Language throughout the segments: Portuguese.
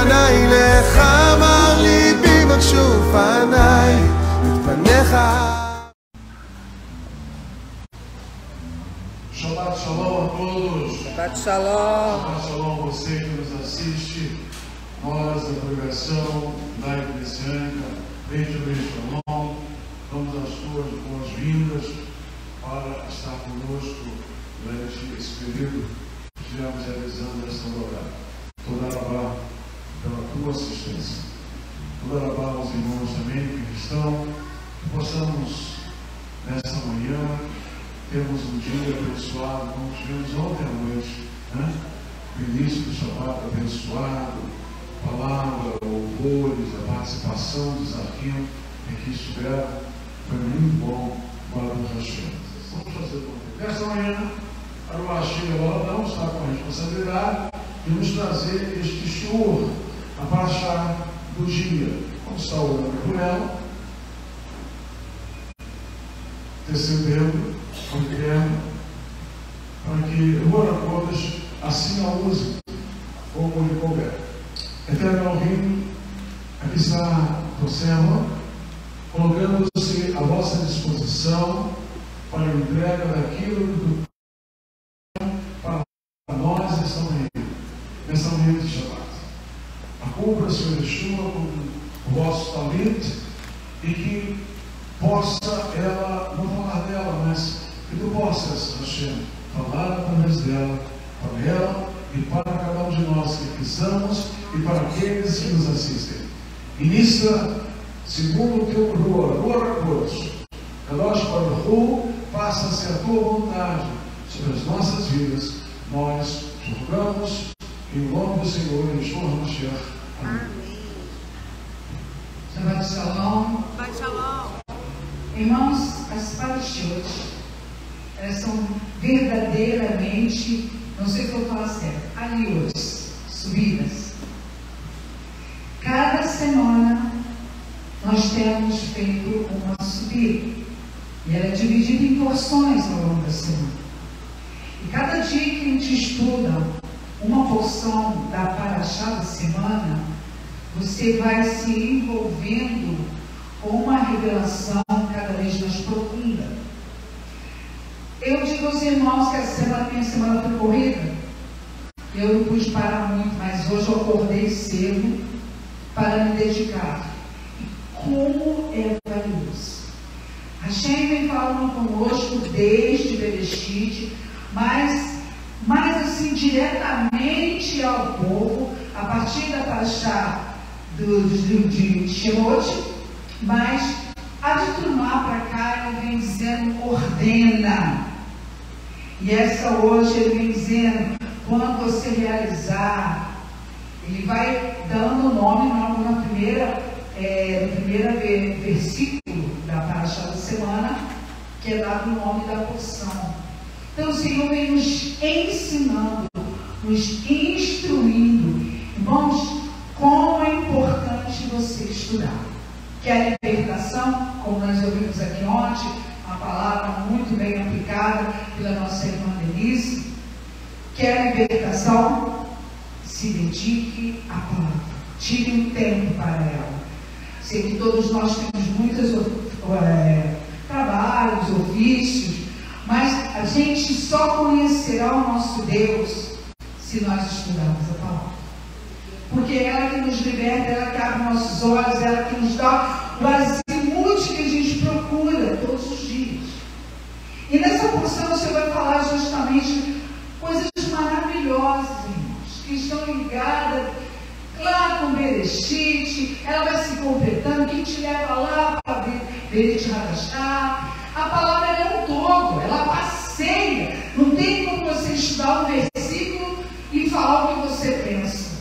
פניי לך, אמר ליבי בקשו פניי את פניך. Shabbat Shalom a todos. Shabbat Shalom. Shabbat Shalom a você que nos assiste. Nós, da congregação judaica messiânica, Benjamin Shalom, damos as suas boas-vindas para estar conosco durante esse período que estivemos realizando esta hora. Toda rabá pela tua assistência. Toda rabá aos irmãos também que estão, que possamos nesta manhã temos um dia abençoado, como tivemos ontem à noite, né? O início do Shabbat abençoado, palavra, louvores, a participação dos arquivos que estiveram, foi muito bom para o Hashem. Vamos fazer o convite. Nesta manhã, a Ruachim não está com a responsabilidade de nos trazer este shiur, a parashá do dia. Vamos estar orando por ela, intercedendo, para que o Oracodas assim a use como lhe couber. Eterno Elohim, aqui está o servo, colocando-se à vossa disposição para a entrega daquilo que para nós nesta manhã de Shabbat. Cumpra, Senhor Yeshua, com o vosso talento e que possa ela, não falar dela, mas que tu possas, Hashem, falar através dela, para ela e para cada um de nós que precisamos e para aqueles que nos assistem. Ministra, segundo o teu Ruach, Kadosh Baruch Hu, faça-se a tua vontade sobre as nossas vidas. Nós te rogamos em nome do Senhor, Yeshua HaMashiach. Amém. Shabbat Shalom. Shabbat Shalom. Irmãos, as parashot, elas são verdadeiramente, não sei se eu vou falar certo, alios, subidas. Cada semana nós temos feito uma subida. E ela é dividida em porções ao longo da semana. E cada dia que a gente estuda uma porção da parashá da semana, você vai se envolvendo com uma revelação cada vez mais profunda. Eu digo aos irmãos que essa semana, minha semana foi corrida. Eu não pude parar muito, mas hoje eu acordei cedo para me dedicar. E como é valioso. A Hashem vem falando conosco desde Bereshit, mas assim, diretamente ao povo, a partir da parashá de Shemot, mas a de Trumá para cá ele vem dizendo ordena. E essa hoje ele vem dizendo, quando você realizar, ele vai dando o nome no primeiro versículo da parashá da semana, que é dado o nome da porção. Então o Senhor vem nos ensinando, nos instruindo. Irmãos, como é importante você estudar. Que a libertação, como nós ouvimos aqui ontem, uma palavra muito bem aplicada pela nossa irmã Denise, que a libertação se dedique à palavra, tire um tempo para ela. Sei que todos nós temos muitos trabalhos, ofícios, mas a gente só conhecerá o nosso Deus se nós estudarmos a palavra. Porque é ela que nos liberta, ela que abre nossos olhos, ela que nos dá o azimuth que a gente procura todos os dias. E nessa porção você vai falar justamente coisas maravilhosas, irmãos, que estão ligadas lá com Bereshit, ela vai se completando, que te leva lá para Bereshit Hadashah. A palavra é um todo, ela passeia. Não tem como você estudar um versículo e falar o que você pensa.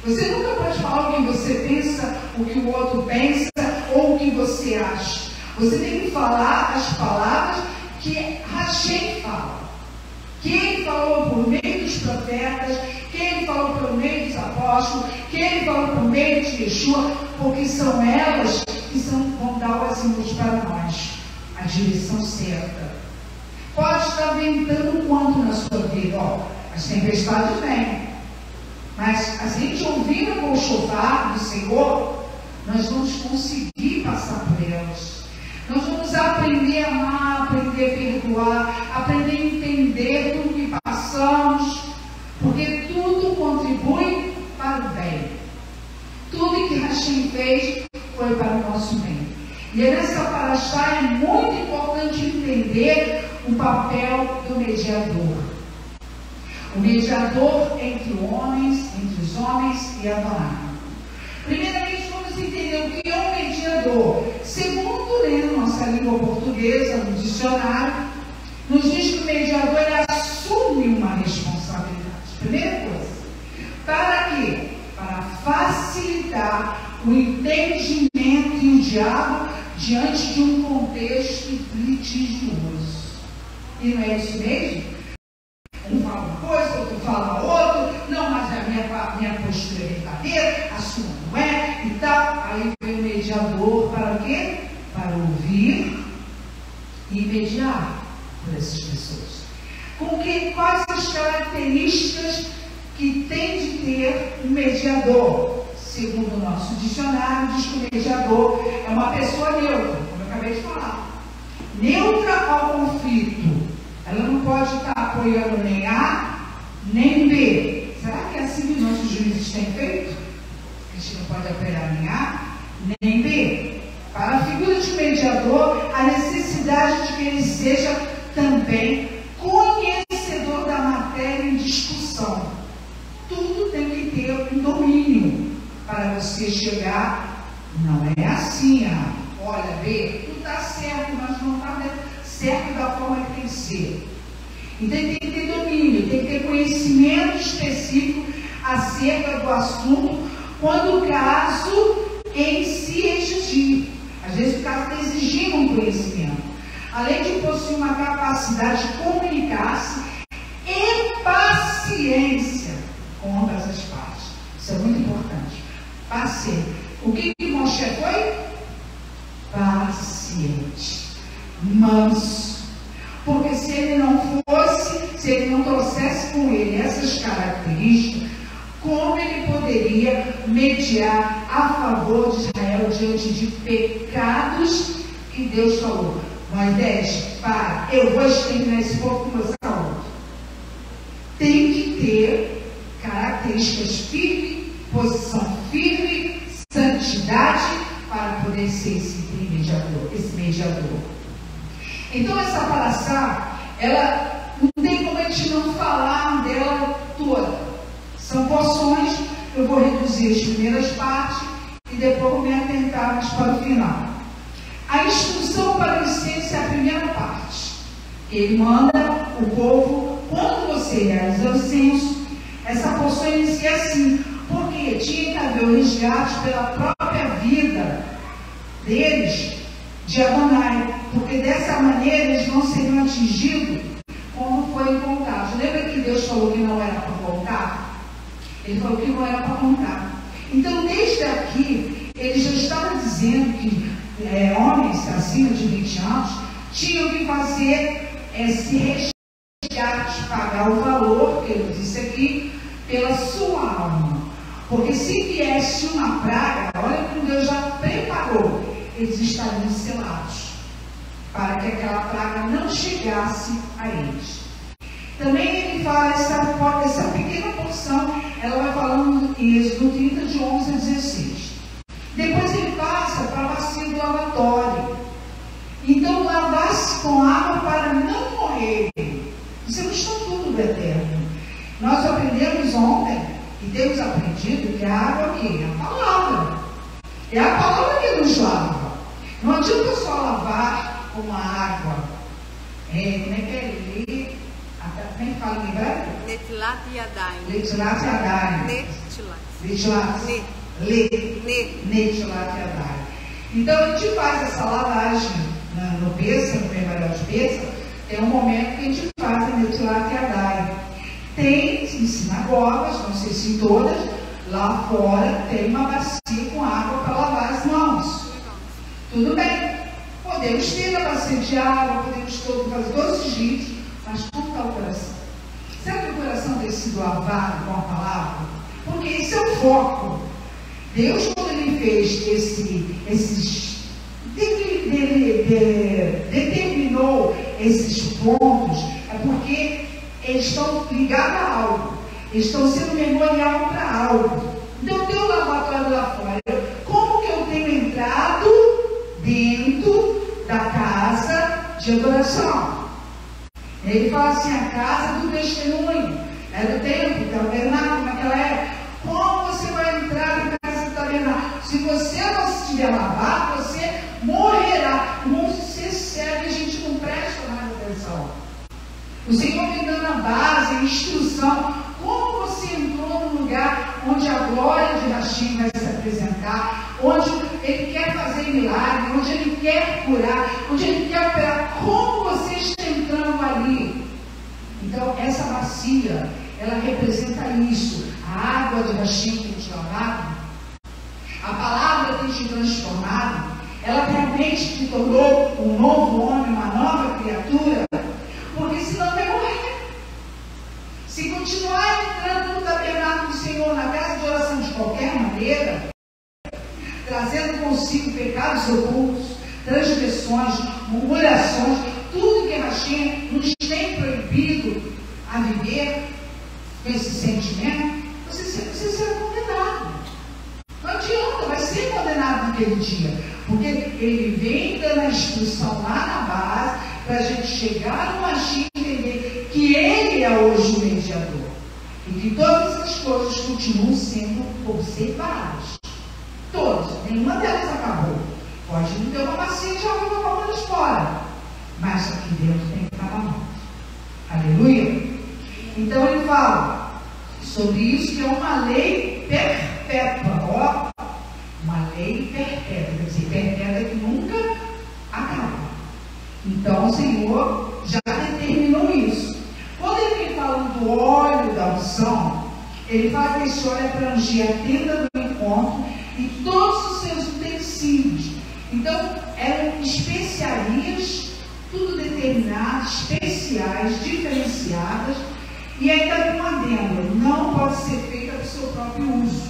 Você nunca pode falar o que você pensa, o que o outro pensa ou o que você acha. Você tem que falar as palavras que Hashem fala. Que ele falou por meio dos profetas, que ele falou por meio dos apóstolos, que ele falou por meio de Yeshua, porque são elas que vão dar o azimuth para nós, a direção certa. Pode estar ventando quanto na sua vida, ó, as tempestades vêm. Mas se a gente ouvir o shofar do Senhor, nós vamos conseguir passar por elas. Nós vamos aprender a amar, aprender a perdoar, aprender a entender tudo que passamos, porque tudo contribui para o bem. Tudo que Hashem fez foi para o nosso bem. E nessa paraxá é muito importante entender o papel do mediador. O mediador entre os homens e Adonai. Primeiramente, vamos entender o que é um mediador. Segundo, nossa língua portuguesa, no dicionário, nos diz que o mediador assume uma responsabilidade. Primeira coisa. Para quê? Para facilitar o entendimento e o diálogo diante de um contexto litigioso. E não é isso mesmo? Um fala uma coisa, outro fala outra, não, mas a minha postura é verdadeira, a sua não é, e tal. Aí vem o mediador para quê? Para ouvir e mediar por essas pessoas. Quais as características que tem de ter um mediador? Segundo o nosso dicionário, diz que o mediador é uma pessoa neutra, como eu acabei de falar. Neutra ao conflito. Ela não pode estar apoiando nem A, nem B. Será que é assim que nossos juízes têm feito? A gente não pode apoiar nem A, nem B. Para a figura de mediador, a necessidade de que ele seja também conhecedor da matéria em discussão. Tudo tem que ter um domínio para você chegar. Não é assim, olha, B, tudo está certo, mas não está certo da forma que tem que ser. Então tem que ter domínio, tem que ter conhecimento específico acerca do assunto, quando o caso em si exigir. Às vezes o caso está exigindo um conhecimento. Além de possuir uma capacidade de comunicar-se e paciência com ambas as partes. Isso é muito importante. Paciência. O que Moshe foi? Paciente. Manso. Porque se ele não fosse, se ele não trouxesse com ele essas características, como ele poderia mediar a favor de Israel diante de pecados que Deus falou? Moisés, para, eu vou exterminar esse povo com você. Tem que ter características firmes, posição firme, santidade, para poder ser esse mediador. Então essa paraxá, ela não tem como a gente não falar dela toda. São porções, eu vou reduzir as primeiras partes e depois vou me atentar mais para o final. A instrução para o incenso é a primeira parte. Ele manda o povo, quando você realiza o incenso, essa porção inicia assim, porque tinha que haver o resgate pela própria vida deles de Adonai, porque dessa maneira eles não seriam atingidos como foi contado. Lembra que Deus falou que não era para contar? Ele falou que não era para contar. Então, desde aqui, ele já estava dizendo que homens acima de 20 anos tinham que fazer esse resgate, pagar o valor, que ele disse aqui, pela sua alma. Porque se viesse uma praga, olha como Deus já preparou, eles estariam selados, para que aquela praga não chegasse a eles. Também ele fala, essa pequena porção, ela vai falando em Êxodo 30, de 11 a 16. Depois ele passa para a bacia do lavatório. Então, lavar-se com água para não morrer. Isso é um estatuto do Eterno. Nós aprendemos ontem, e temos aprendido, que a água aqui é a palavra. É a palavra que nos lava. Não adianta só lavar com a água. Como é que é? Como é que fala em hebraico? Netilat Yadayim. Netilat Yadayim. Netilat Yadayim. Então a gente faz essa lavagem no Pêssego, no memorial de Pêssego. Tem um momento que a gente faz a Netilat Yadayim. Tem em sinagogas, não sei se em todas, lá fora tem uma bacia com água para lavar as mãos. Tudo bem, podemos ter a bacia de água, podemos fazer todos os ritos, mas como está o coração? Será que o coração tem sido lavado com a palavra? Porque esse é o foco. Deus, quando Ele fez determinou esses pontos, é porque eles estão ligados a algo, eles estão sendo memorial para algo. Então, tem um lavatório lá fora. Como que eu tenho entrado dentro da casa de adoração? Ele fala assim, a casa do testemunho, é do templo, tabernáculo, naquela época. Como você vai entrar na casa do tabernáculo? Se você não estiver lavado, você morrerá. Como você serve, a gente não presta mais atenção. O Senhor me dando a base, a instrução. Como você entrou no lugar onde a glória de Hashem vai se apresentar, onde Ele quer fazer milagre, onde Ele quer curar, onde Ele quer operar. Como você está entrando ali? Então, essa bacia, ela representa isso. A água de Hashem tem te lavado, a palavra tem te transformado, ela realmente te tornou um novo homem, uma nova criatura, porque senão vai morrer. Se continuar entrando no tabernáculo do Senhor, na casa de oração de qualquer maneira, trazendo consigo pecados ocultos, transgressões, murmurações, tudo que Hashem nos tem proibido a viver com esse sentimento, você será condenado. Não adianta, vai ser condenado naquele dia, porque Ele vem dando a instrução lá na base, para a gente chegar no Hashem e entender que Ele é hoje o mediador, e que todas as coisas continuam sendo observadas. Todas, nenhuma delas acabou. Pode não ter uma bacia de água para elas fora, mas aqui dentro tem que estar lavado. Aleluia? Então ele fala sobre isso, que é uma lei perpétua. Ó, uma lei perpétua, quer dizer, perpétua que nunca acaba. Então o Senhor já determinou isso. Quando ele vem falando do óleo da unção, ele fala que esse óleo é para ungir a tenda do encontro e todos os seus utensílios. Então eram especiarias, tudo determinado, especiais, diferenciadas. E ainda com um adendo, não pode ser feita para o seu próprio uso,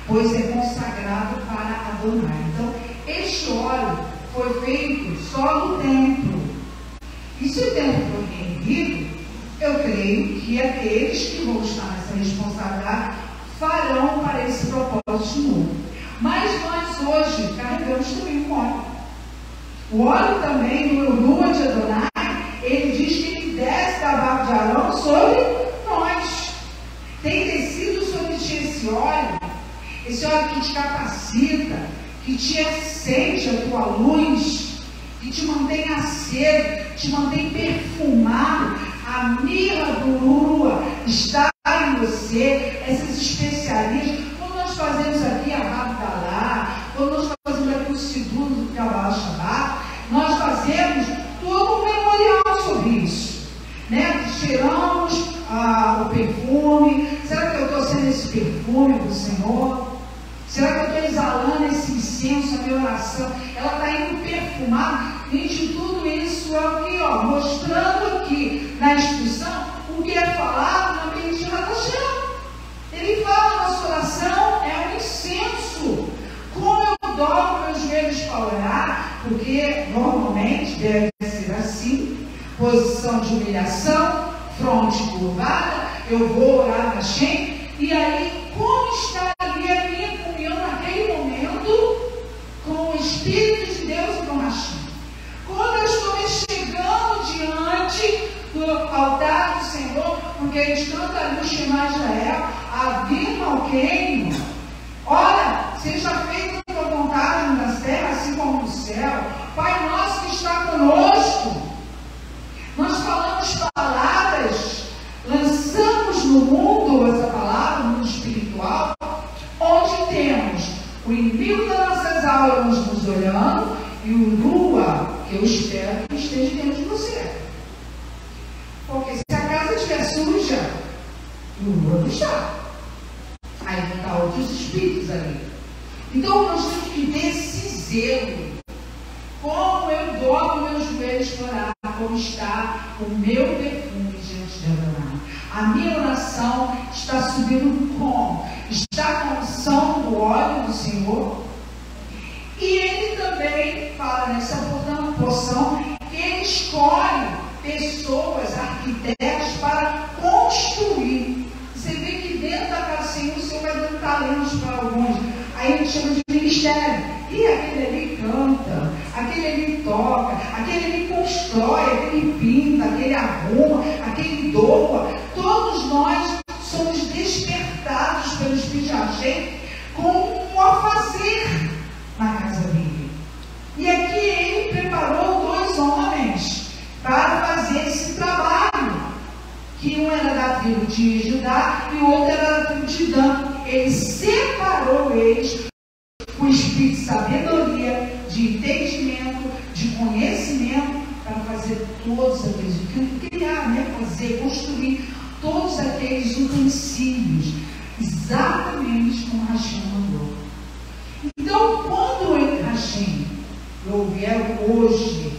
pois é consagrado para Adonai. Então, este óleo foi feito só no templo. E se o templo for reerguido, eu creio que aqueles que vão estar nessa responsabilidade farão para esse propósito novo. Mas nós hoje carregamos também o óleo. O óleo também, no Lua de Adonai, ele diz que ele desce da barba de Arão sobre nós. Tem descido sobre ti esse óleo que te capacita, que te acende a tua luz, que te mantém aceso, te mantém perfumado. A mirra do Lua está em você, essas especiarias. Quando nós fazemos aqui a Havdalah, quando nós fazemos aqui o segundo do Kabbalah Shabbat, nós fazemos todo um memorial sobre isso, né? Cheiramos o perfume. Será que eu estou sendo esse perfume do Senhor? Será que eu estou exalando esse incenso, a minha oração? Ela está indo perfumada. Gente, tudo isso é aqui, ó, mostrando aqui na instrução o que é falado na Bendita Hashem. Ele fala, nossa oração é um incenso. Como eu dobro meus joelhos para orar, porque normalmente deve ser assim, posição de humilhação, fronte curvada, eu vou orar na Hashem, e aí, como está ali a minha comunhão naquele momento com o Espírito de Deus e com Hashem? Quando eu estou me chegando diante do altar do Senhor, porque eles cantam ali o Shema Israel, Avinu Malkeinu, ora, seja feita a tua vontade na terra, assim como no céu. Pai nosso que está conosco. Nós falamos palavras, lançamos no mundo essa palavra, no mundo espiritual, onde temos o inimigo das nossas almas nos olhando e o Lua, que eu espero que esteja dentro de você. Porque se a casa estiver suja, o Lua não está. Aí não está outros espíritos ali. Então nós temos que ter esse zelo. Como eu dobro meus joelhos para orar, como está o meu perfume diante de Adonai. A minha oração está subindo como? Está com a unção do óleo do Senhor. E Ele também fala nessa porção que Ele escolhe pessoas, arquitetos, para construir. Você vê que dentro da casa do Senhor, o Senhor vai dando talentos para alguns. Aí a gente chama de ministério. E aquele ali canta, aquele ali toca, aquele ali constrói, aquele pinta, aquele arruma, aquele doa. Todos nós somos despertados pelo Espírito de Agente com um a fazer na casa dele. E aqui ele preparou 2 homens para fazer esse trabalho. Que um era da tribo de Judá e o outro era da tribo de Dan. Ele separou eles com o espírito de sabedoria, de entendimento, de conhecimento, para fazer todos aqueles, criar, fazer, construir todos aqueles utensílios, exatamente como Hashem mandou. Então, quando Hashem vieram hoje,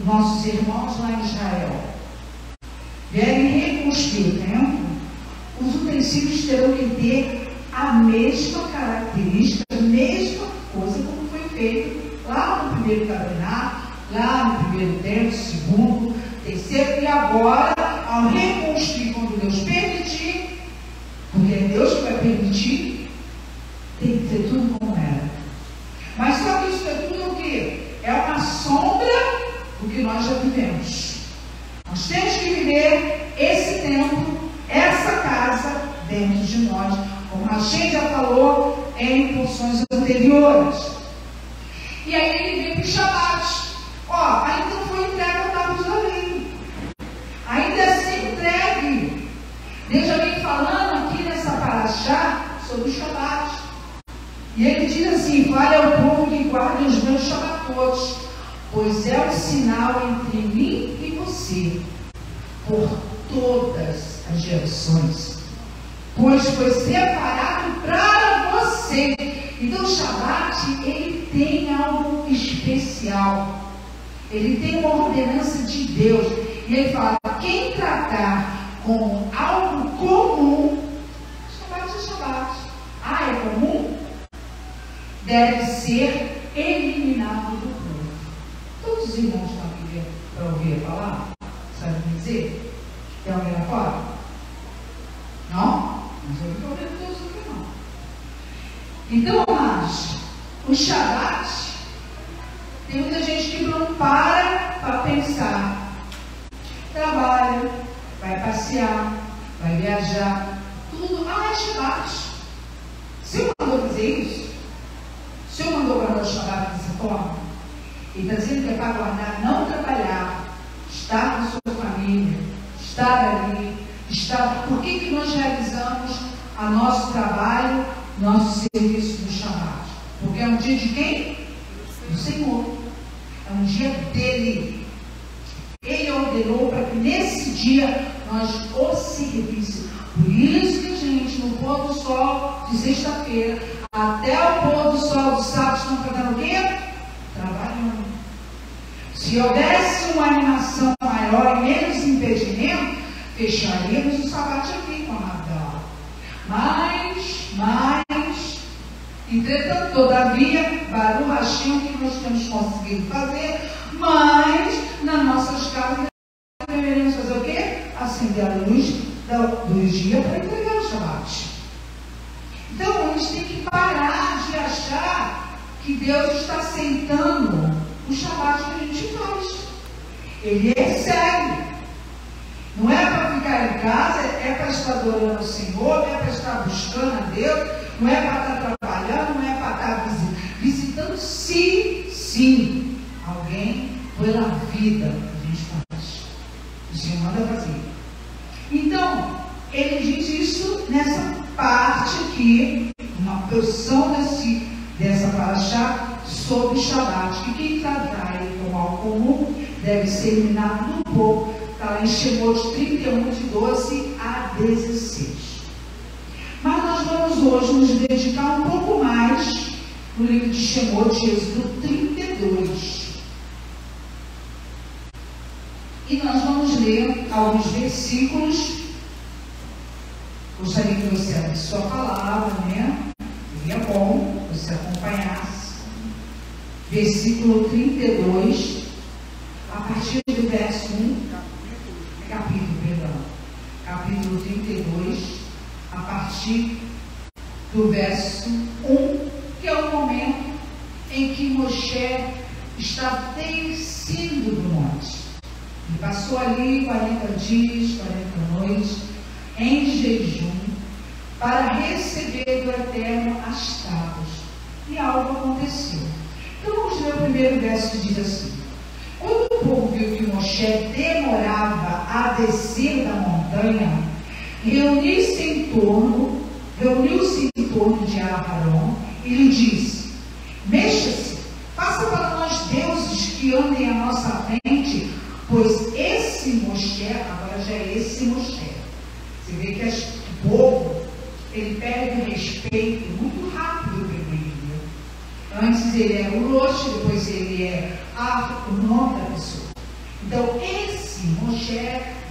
nossos irmãos lá em Israel, vierem reconstruir o templo, os utensílios terão que ter a mesma característica, a mesma coisa como foi feito lá no primeiro tabernáculo, lá no primeiro templo, segundo, terceiro, e agora, ao reconstruir, quando Deus permitir, porque é Deus que vai permitir, tem que ter tudo como era. Mas só que isso é tudo o quê? É uma sombra do que nós já vivemos. Nós temos que viver esse tempo, essa casa dentro de nós, como a gente já falou em porções anteriores. E aí ele vem para o Shabat. Ainda não foi entregue a tábua da lei. Ainda é sem entregue. Deus já vem falando aqui nessa paraxá sobre o Shabat. E ele diz assim: fale ao povo que guarde os meus Shabatotes, pois é um sinal entre mim e você, por todas as gerações, pois foi separado para você. Então o Shabat, ele tem algo especial, ele tem uma ordenança de Deus, e ele fala: quem tratar com algo comum, Shabat é Shabat. É comum? Deve ser eliminado do povo. Todos os irmãos estão aqui para ouvir falar? Sabe me dizer? Tem alguém lá fora? Não? Mas eu não estou vendo todos aqui não. Então, mas o Shabat, tem muita gente que não para pensar. Trabalha, vai passear, vai viajar, tudo. É Shabat. O Senhor mandou fazer isso? O Senhor mandou guardar o Shabat dessa forma? Ele está dizendo que é para guardar, não trabalhar, estar com a sua família, estar ali, estar. Por que nós realizamos o nosso trabalho, nosso serviço do Shabat? Porque é um dia de quem? Do Senhor. É um dia dele. Ele ordenou para que nesse dia nós o servissemos. Por isso que a gente, no pôr do sol de sexta-feira até o pôr do sol do sábado, estão fazendo o quê? Trabalhando. Se houvesse uma animação maior e menos impedimento, fecharíamos o Shabat aqui com a Magdala. Mas, entretanto, todavia, Baruch Hashem, que nós temos conseguido fazer, mas nas nossas casas deveríamos fazer o quê? Acender a luz do dia para entregar o Shabat. Então, a gente tem que parar de achar que Deus está aceitando o Shabat que a gente faz. Ele recebe. Não é para ficar em casa, é para estar adorando o Senhor, é para estar buscando a Deus, não é para estar trabalhando, não é para estar visitando. Sim, alguém pela vida a gente faz. O Senhor manda fazer. Então, ele diz isso nessa parte aqui, uma porção dessa paraxá sobre o Shabat, que quem tratar ele como algo comum deve ser eliminado do povo. Está lá em Shemot 31, de 12 a 16. Mas nós vamos hoje nos dedicar um pouco mais no livro de Shemot, Êxodo 32. E nós vamos ler alguns versículos sua palavra, né? Seria bom você acompanhasse. Versículo 32, a partir do verso 1, capítulo 32, a partir do verso 1, que é o momento em que Moshe está descendo do monte. Ele passou ali 40 dias, 40 noites, em jejum, para receber do Eterno as tábuas. E algo aconteceu. Então vamos ler o primeiro verso que diz assim: quando o povo viu que Moshe demorava a descer da montanha, reuniu-se em torno de Aarão e lhe disse: mexa-se, faça para nós deuses que andem à nossa frente, pois esse Moshe, agora já é esse Moshe. Você vê que o povo, ele perde o respeito muito rápido pelo ele. Antes ele era o Rosh, depois ele é o nome da pessoa. Então esse Moshe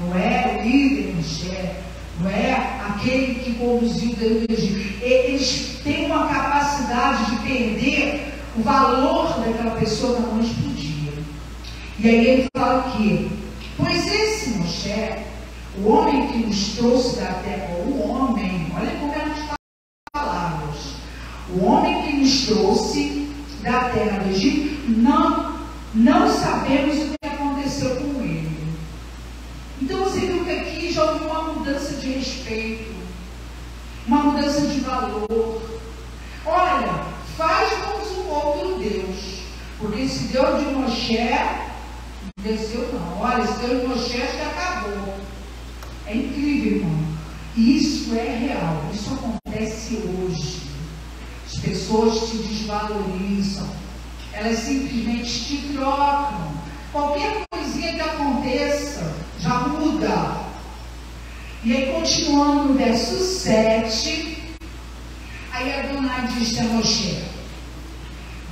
não é o líder Moshe, não é aquele que conduziu o Deus do Egito. Eles têm uma capacidade de perder o valor daquela pessoa na noite para o dia. E aí ele fala aqui: pois esse Moshe, o homem que nos trouxe da terra, o homem, olha como é as palavras, o homem que nos trouxe da terra do Egito, não sabemos o que aconteceu com ele. Então você viu que aqui já houve uma mudança de respeito, uma mudança de valor. Olha, faz-nos um outro Deus, porque esse Deus de Moshe não desceu não. Olha, esse Deus de Moshe já acabou. É incrível, irmão. E isso é real, isso acontece hoje. As pessoas te desvalorizam, elas simplesmente te trocam. Qualquer coisinha que aconteça já muda. E aí, continuando no verso 7, aí Adonai disse a Moshe: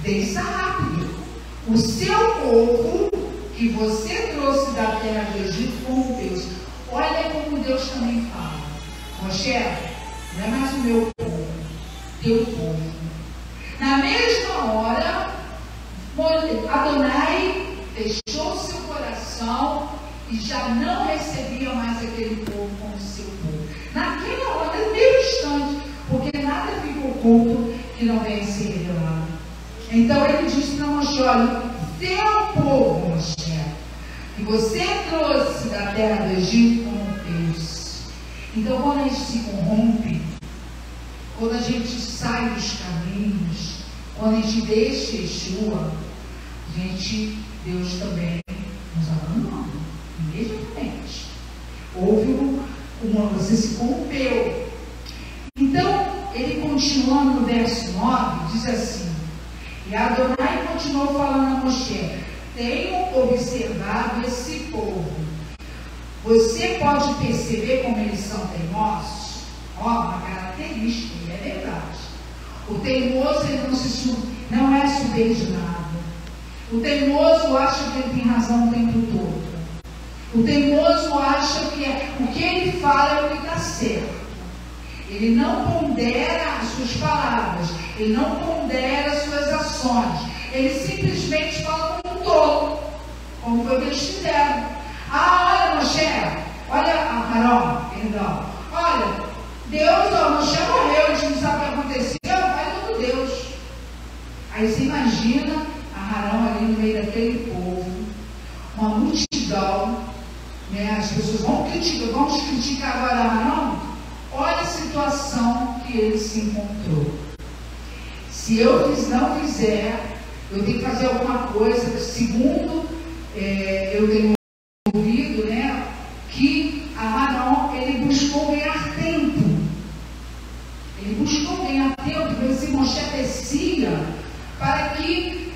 desça rápido, o seu povo que você trouxe da terra do Egito como Deus. Olha como Deus também fala: Moshe, não é mais o meu povo, teu povo. Na mesma hora, Adonai fechou seu coração e já não recebia mais aquele povo como seu povo. Naquela hora, no mesmo instante, porque nada ficou oculto que não venha ser revelado. Então ele disse para Moshe: olha, teu povo, Moshe, que você trouxe da terra do Egito como Deus. Então quando a gente se corrompe, quando a gente sai dos caminhos, quando a gente deixa Yeshua, Deus também nos abandona, imediatamente. Houve você se corrompeu. Então, ele continuando no verso 9, diz assim: e Adonai continuou falando a Moshe: tenho observado esse povo. Você pode perceber como eles são teimosos? Uma característica, e é verdade. O teimoso, ele não é subordinado. O teimoso acha que ele tem razão o tempo todo. O teimoso acha que o que ele fala é o que está certo. Ele não pondera as suas palavras, ele não pondera as suas ações. Ele simplesmente fala como um tolo, como foi o que eles fizeram. Olha, Moshe, olha, Aarão, perdão, olha, Deus, Moshe morreu, a gente não sabe o que aconteceu, vai todo Deus. Aí você imagina Aarão ali no meio daquele povo, uma multidão, né? As pessoas vamos criticar agora Aarão. Olha a situação que ele se encontrou. Se eu não fizer, eu tenho que fazer alguma coisa. Segundo eu tenho ouvido, né, que Aarão, ele buscou ganhar tempo. Ele buscou ganhar tempo, porque esse Moshe descia para que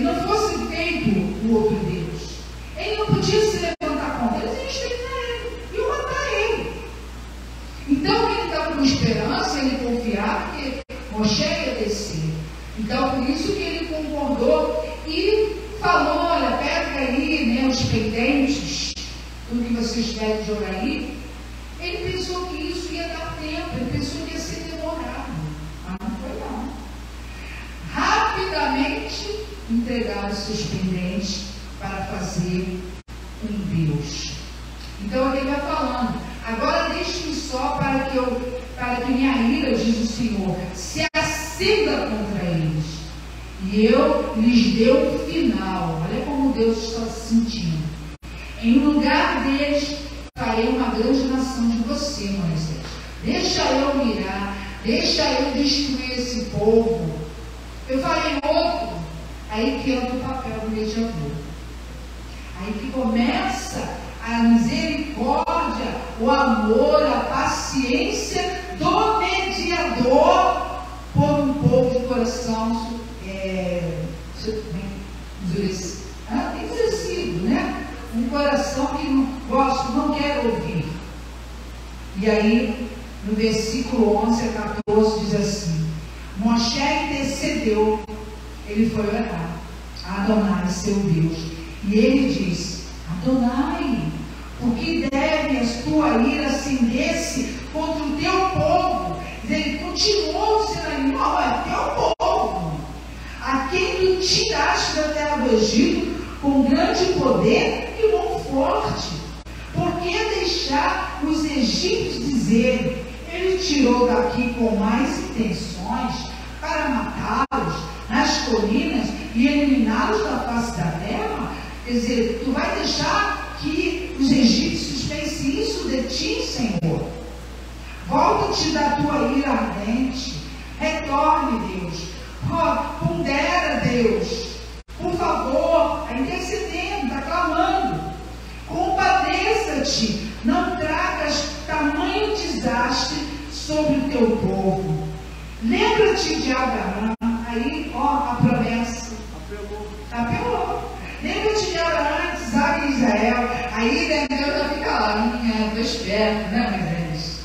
não fosse feito o outro Deus. Ele não podia se levantar contra eles e exterminar ele, e matar ele. Então ele estava com esperança, ele confiava que Moshe ia descer. Então por isso que ele concordou e falou: olha, pega aí, né, os pendentes, tudo que vocês querem jogar aí. Ele pensou que isso ia dar tempo, ele pensou que ia ser entregaram seus pendentes para fazer um Deus. Então ele vai falando, agora deixe-me só para que minha ira, diz o Senhor, se acenda contra eles, e eu lhes dei um final. Olha como Deus está se sentindo. Em lugar deles, farei uma grande nação de você, Moisés. Deixa eu mirar, deixa eu destruir esse povo. Eu farei outro. Aí que entra o papel do mediador. Aí que começa a misericórdia, o amor, a paciência do mediador por um povo de coração endurecido, né? Um coração que não quer ouvir. E aí, no versículo 11 a 14, diz assim: Moshe intercedeu, ele foi orar a Adonai, seu Deus, e ele disse: Adonai, por que deve a tua ira acender-se contra o teu povo? Ele continuou dizendo: não, é teu povo, a quem tu tiraste da terra do Egito com grande poder e mão forte. Por que deixar os egípcios dizerem: ele tirou daqui com mais intenções para matá-los nas colinas e eliminá-los da face da terra? Quer dizer, tu vai deixar que os egípcios pensem isso de ti, Senhor? Volta-te da tua ira ardente, retorne, Deus, pondera, Deus, por favor, está intercedendo, está clamando, compadeça-te, não tragas tamanho desastre sobre o teu povo. Lembra-te de Abraão. Aí, ó, a promessa. Apelou. Lembra-te de Abraão, Isaac e Israel. Aí Deus já fica lá, estou esperto, né, Moisés?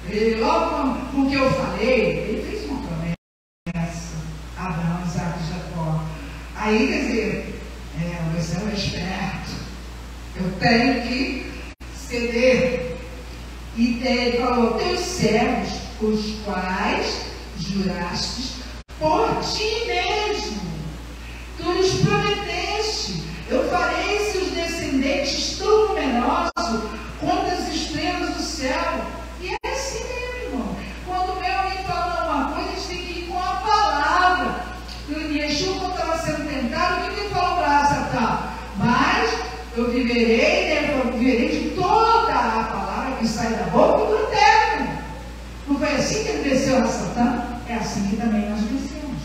Ele, logo com o que eu falei, ele fez uma promessa. Abraão, Isaac e Jacó. Aí, quer dizer, Moisés é esperto. Eu tenho que ceder. E ele falou: teus servos, os quais jurastes por ti mesmo, tu lhes prometeste: eu farei seus descendentes tão numerosos quanto as estrelas do céu. E é assim mesmo, irmão. Quando alguém fala uma coisa, a gente tem que ir com a palavra. E o Yeshua, quando estava sendo tentado, o que ele falou para Satã? Mas eu viverei de toda a palavra que sai da boca do Eterno. Não foi assim que ele venceu a Satã? É assim que também nós vencemos.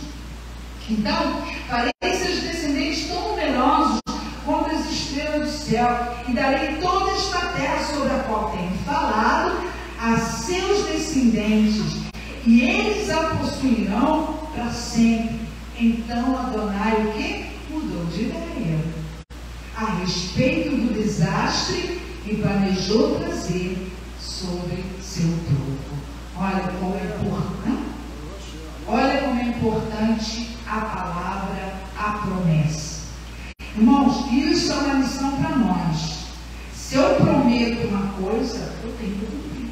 Então, farei seus descendentes tão numerosos quanto as estrelas do céu, e darei toda esta terra sobre a qual tenho falado a seus descendentes, e eles a possuirão para sempre. Então Adonai o que? Mudou de ideia a respeito do desastre e planejou trazer sobre seu povo. Olha como é importante. Olha como é importante a palavra, a promessa. Irmãos, isso é uma lição para nós. Se eu prometo uma coisa, eu tenho que cumprir.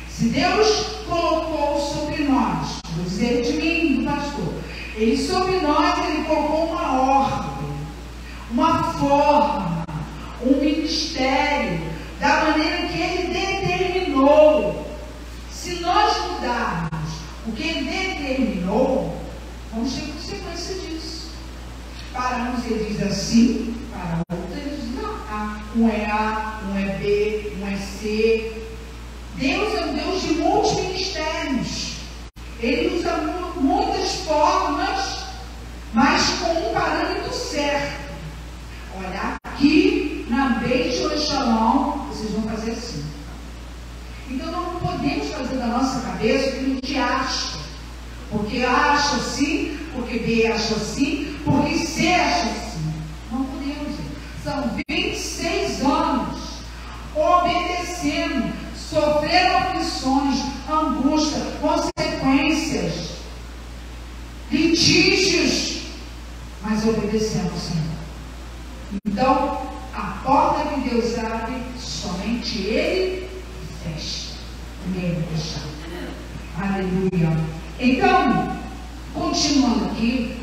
Se Deus colocou sobre nós, vou dizer de mim, do pastor, Ele sobre nós, Ele colocou uma ordem, uma forma, um ministério, da maneira que Ele determinou. Se nós mudarmos o que Ele determinou, vamos ter consequência disso. Para uns Ele diz assim, para outros Ele diz não. Um é A, um é B, um é C. Deus é um Deus de multiministérios. Ele usa muitas formas, mas com um parâmetro certo. Olha, aqui na Beit Shalom, vocês vão fazer assim. Então nós não podemos fazer da nossa cabeça o que a gente acha. Porque A acha assim, porque B acha assim, porque C acha assim. Não podemos. São 26 anos obedecendo, sofrendo aflições, angústia, consequências, litígios, mas obedecendo ao Senhor. Então, a porta que Deus abre, somente Ele fecha. Ninguém vai fechar. Aleluia. Então, continuando aqui,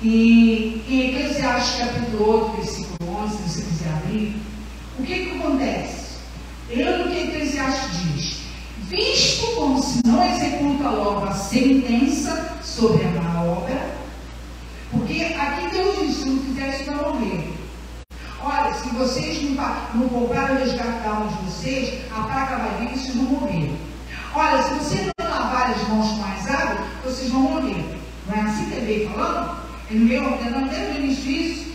E em Eclesiastes capítulo 8, versículo 11, se você quiser abrir, o que acontece? Olha o que Eclesiastes diz: visto como se não executa logo a sentença sobre a má obra, porque aqui Deus diz, se não fizer isso, vai morrer. Olha, se vocês não pouparem o resgate da alma de vocês, a praga vai vir e vocês vão morrer. Olha, se vocês não lavarem as mãos com mais água, vocês vão morrer. Não é assim que ele veio falando? Ele veio ordenando desde o início isso.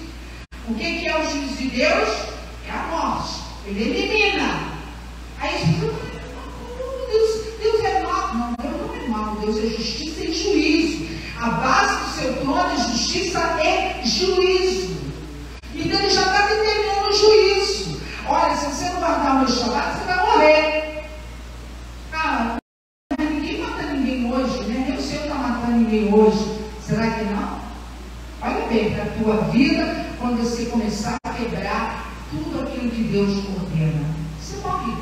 O que é o juízo de Deus? É a morte. Ele elimina. Aí as pessoas falam, Deus é mau. Não, Deus não é mau. Deus é justiça e juízo. A base do seu trono é justiça e juízo. Então ele já está determinando o juízo. Olha, se você não guardar o meu Shabat, você vai morrer. Ah, ninguém mata ninguém hoje, né? Nem o Senhor está matando ninguém hoje. Será que não? Olha bem para a tua vida, quando você começar a quebrar tudo aquilo que Deus ordena. Você morre.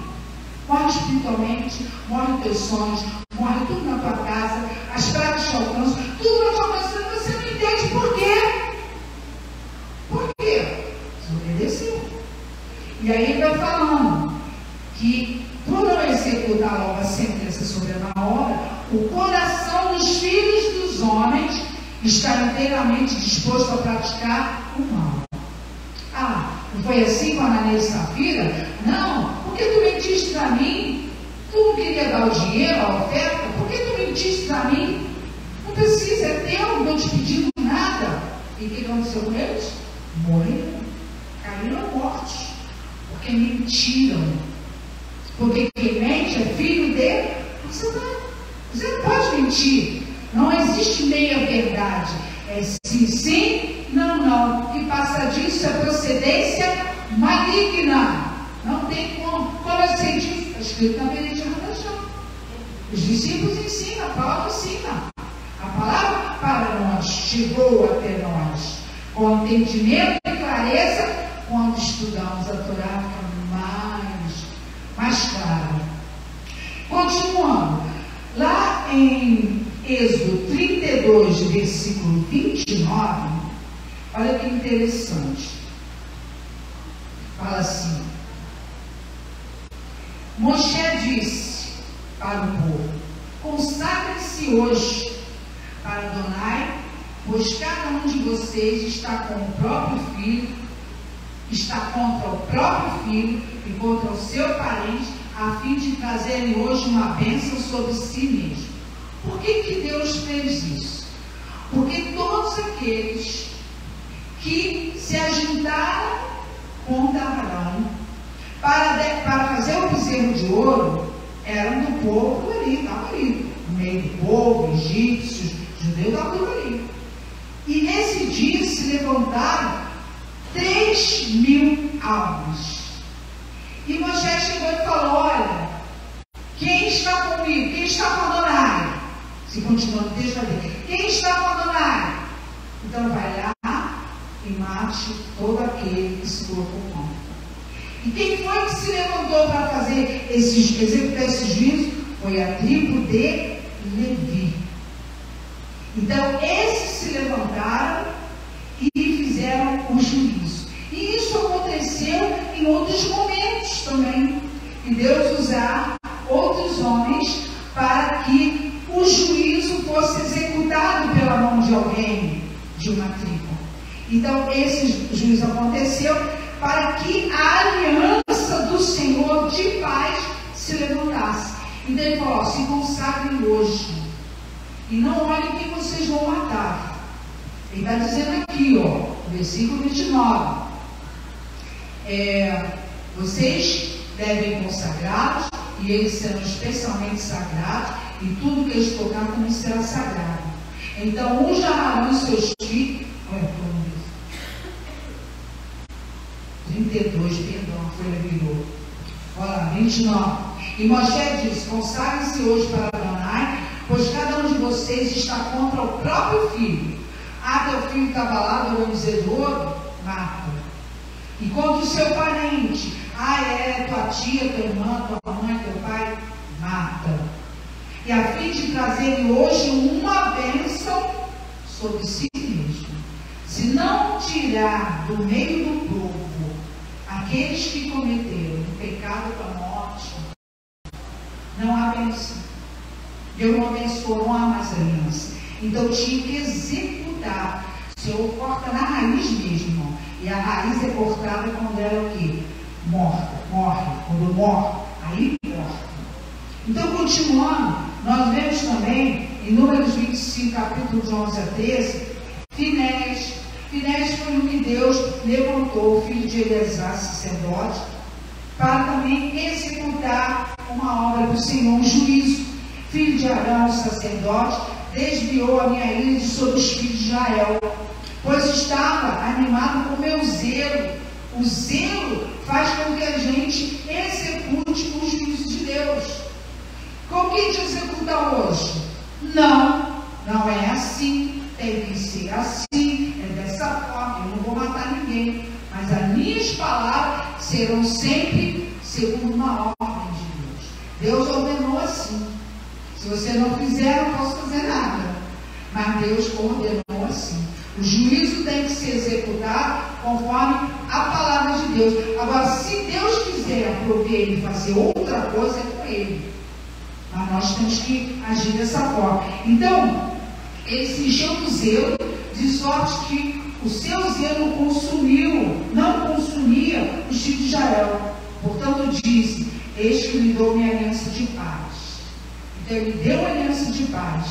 Morre espiritualmente, morre os teus sonhos, morre tudo na tua casa, as pragas te alcançam, tudo na tua casa, você não entende por quê. Por quê? Você obedeceu. E aí ele vai falando que, por não executar logo a sentença sobre a má obra, o coração dos filhos dos homens está inteiramente disposto a praticar o mal. Ah, não foi assim com Ananias e Safira? Não, porque tu mentiste para mim? Tu não queria dar o dinheiro, a oferta? Por que tu mentiste para mim? Não precisa, é teu, não estou te pedindo nada. E o que aconteceu com eles? Morreram, caíram à morte, porque mentiram. Porque quem mente é filho de Satanás. Você não pode mentir. Não existe meia verdade. É sim, sim, não, não. O que passa disso é procedência maligna. Não tem como. Como eu sei disso? Está escrito na Bíblia de Radachá. Os discípulos ensinam, a palavra ensina. A palavra para nós chegou até nós com entendimento e clareza. Quando estudamos a Torá, fica mais claro. Continuando. Lá em Êxodo 32, versículo 29, olha que interessante. Fala assim: Moshe disse para o povo: consagrem-se hoje para Adonai, pois cada um de vocês está com o próprio filho, está contra o próprio filho e contra o seu parente, a fim de trazerem hoje uma bênção sobre si mesmo. Por que Deus fez isso? Porque todos aqueles que se ajuntaram contra Arão para fazer o bezerro de ouro eram do povo ali, estavam ali, no meio do povo, egípcios, judeus, estavam ali. E nesse dia se levantaram 3.000 almas. E Moisés chegou e falou: olha, quem está comigo? Quem está com Adonai? Se continuando, deixa eu ver. Quem está com Adonai? Então vai lá e mate todo aquele que se colocou contra. E quem foi que se levantou para fazer executar esse juízo? Foi a tribo de Levi. Então esses se levantaram e fizeram o juízo. E isso aconteceu em outros momentos também. E Deus usar outros homens para que o juízo fosse executado pela mão de alguém, de uma tribo. Então esse juízo aconteceu para que a aliança do Senhor de paz se levantasse. Então ele falou: se consagrem hoje e não olhem quem vocês vão matar. Ele está dizendo aqui, ó, versículo 29. Vocês devem consagrá-los e eles serão especialmente sagrados, e tudo que eles tocar também será sagrado. Então unja Arão e seus filhos. 32, perdão, a folha virou. Olha lá, 29. E Moshe disse: consagrem-se hoje para Adonai, pois cada um de vocês está contra o próprio filho. Teu filho estava lá do bezerro de ouro, mata. E contra o seu parente, tua tia, tua irmã, tua mãe, teu pai, mata. E a fim de trazerem hoje uma bênção sobre si mesmo. tirar do meio do povo aqueles que cometeram o pecado da morte, não há bênção. Deus não abençoou, não há mais aliança. Então tinha que executar. O Senhor corta na raiz mesmo, irmão. E a raiz é cortada quando ela é o quê? Morre. Quando morre, aí corta. Então, continuando, nós vemos também, em Números 25, capítulo de 11 a 13, Finés. Finés foi o que Deus levantou, o filho de Eleazar, sacerdote, para também executar uma obra do Senhor, um juízo. Filho de Arão, sacerdote, desviou a minha ira de sobre os filhos de Israel, pois estava animado com meu zelo. O zelo faz com que a gente execute o juízo de Deus. Como que a gente executa hoje? Não é assim, tem que ser assim, é dessa forma. Eu não vou matar ninguém, mas as minhas palavras serão sempre segundo uma ordem de Deus. Deus ordenou assim. Se você não fizer, eu não posso fazer nada. Mas Deus ordenou assim. O juízo tem que ser executado conforme a palavra de Deus. Agora, se Deus quiser prover ele fazer outra coisa, é com ele. Mas nós temos que agir dessa forma. Então, ele se encheu do zelo, de sorte que o seu zelo não consumia os filhos de Israel. Portanto, disse: eis que lhe dou minha aliança de paz. Então, ele deu a aliança de paz.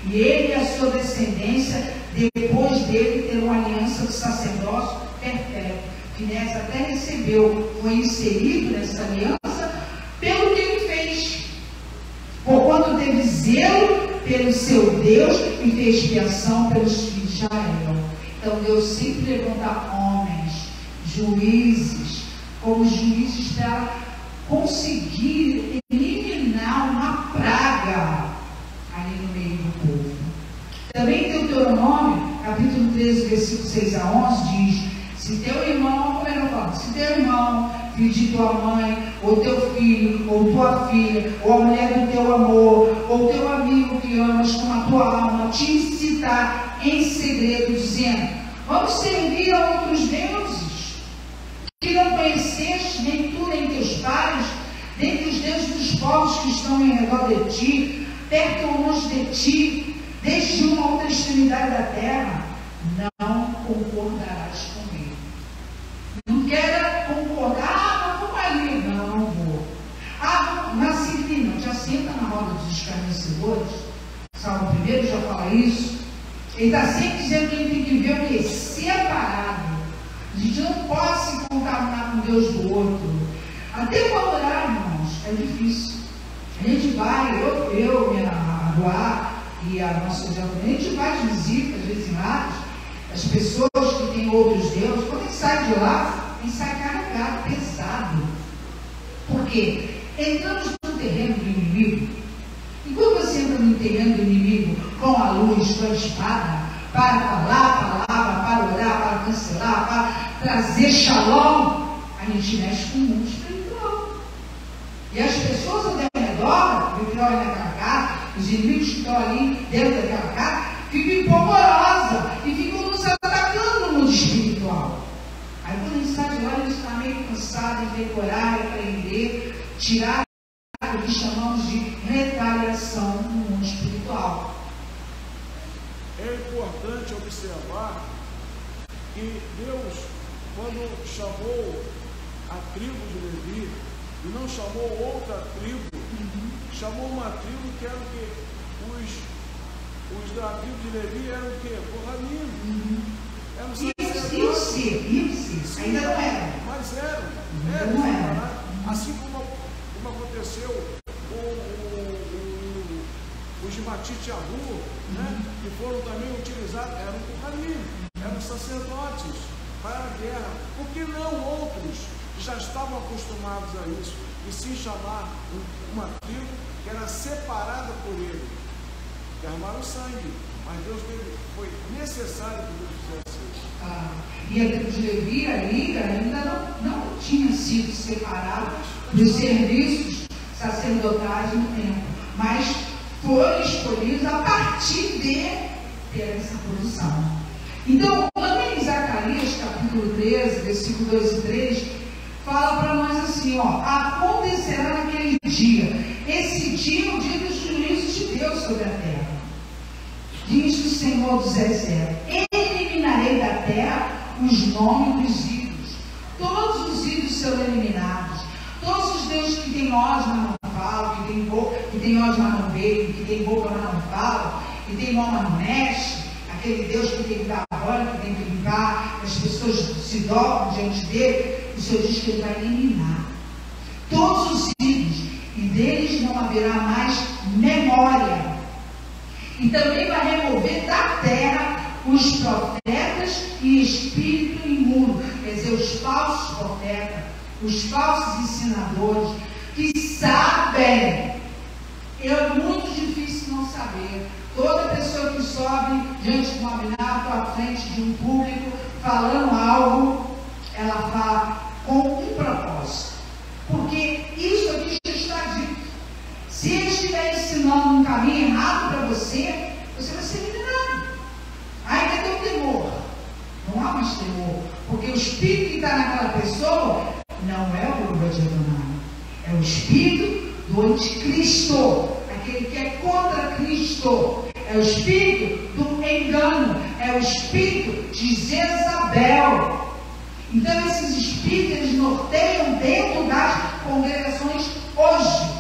E ele e a sua descendência, depois dele, terão uma aliança de sacerdócio perpétuo. Finés até recebeu, foi inserido nessa aliança pelo que ele fez. Porquanto teve zelo pelo seu Deus e fez expiação pelos filhos de Israel. Então, Deus sempre levanta homens, juízes, como juízes para conseguir eliminar uma praga ali no meio do povo. Também em Deuteronômio, capítulo 13, versículo 6 a 11, diz: se teu irmão, como ele fala, se teu irmão, filho de tua mãe, ou teu filho, ou tua filha, ou a mulher do teu amor, ou teu amigo que amas com a tua alma, te incitar em segredo, dizendo: vamos servir a outros deuses, que não conheceste, nem tu, nem teus pais, dentre os deuses dos povos que estão em redor de ti, perto ou longe de ti, desde uma outra extremidade da terra, não concordarás comigo. Não quero concordar, vamos ali. Não vou. Nasci não, já senta na roda dos escarnecedores. Salmo 1 já fala isso. Ele está sempre dizendo que ele tem que ver o que? Separado. A gente não pode se contaminar com Deus do outro. Até para orar, irmãos, é difícil. A gente vai, minha Aruá e a nossa diaconia, a gente vai de visita, às vezes em lares, as pessoas que têm outros deuses, quando a gente sai de lá, a gente sai carregado, pesado. Por quê? Entramos no terreno do inimigo. E quando você entra no terreno do inimigo com a luz, com a espada, para falar a palavra, para orar, para cancelar, para trazer shalom, a gente mexe com o mundo espiritual. E as pessoas ao redor, o que olha naquela casa, os inimigos que estão ali dentro daquela casa, ficam empolvorosas e ficam nos atacando no mundo espiritual. Aí quando a gente sai de lá, a gente está meio cansado de decorar, aprender, tirar o que chamamos de retaliação no mundo espiritual. É importante observar que Deus, quando chamou a tribo de Levi, e não chamou outra tribo, chamou uma tribo que era o quê? Os da tribo de Levi eram o quê? Kohanim. Eram sacerdotes. Isso, ainda não era. Mas eram. Não era. Assim como aconteceu os de Matite Ahu, né? Que foram também utilizados, eram Kohanim, eram sacerdotes para a guerra. Por que não outros que já estavam acostumados a isso, e se chamar uma tribo que era separada por ele, derramaram sangue, mas Deus foi necessário que Deus fizesse isso. E a tribo de Levi ali ainda não tinha sido separada dos serviços sacerdotais no templo, mas foram escolhidos a partir de ter essa posição. Então, quando em Zacarias Zacarias, capítulo 13, versículo 2 e 3, fala para nós assim, ó, acontecerá naquele dia. Esse dia é o dia dos juízos de Deus sobre a terra. Diz o Senhor dos Exércitos: eliminarei da terra os nomes dos ídolos. Todos os ídolos serão eliminados. Todos os deuses que têm olhos, mas não falam, que têm olhos, mas não veem, que têm boca, mas não falam, que têm mão, mas não mexe, aquele Deus que tem que dar olho, que tem que limpar, as pessoas se dobram diante dele, o Senhor diz que ele vai eliminar todos os ídolos, e deles não haverá mais memória. E também vai remover da terra os profetas e espírito imundo, quer dizer, os falsos profetas, os falsos ensinadores, que sabem. É muito difícil não saber. Toda pessoa que sobe diante de um abináculo, à frente de um público, falando algo, ela fala com um propósito. Porque isso aqui já está dito. Se ele estiver ensinando um caminho errado para você, você vai ser eliminado. Aí cadê o temor? Não há mais temor. Porque o espírito que está naquela pessoa não é o louvor de Adonai. É o espírito do anticristo. Aquele que é contra Cristo. É o espírito do engano. É o espírito de Jezabel. Então esses espíritos, eles norteiam dentro das congregações hoje.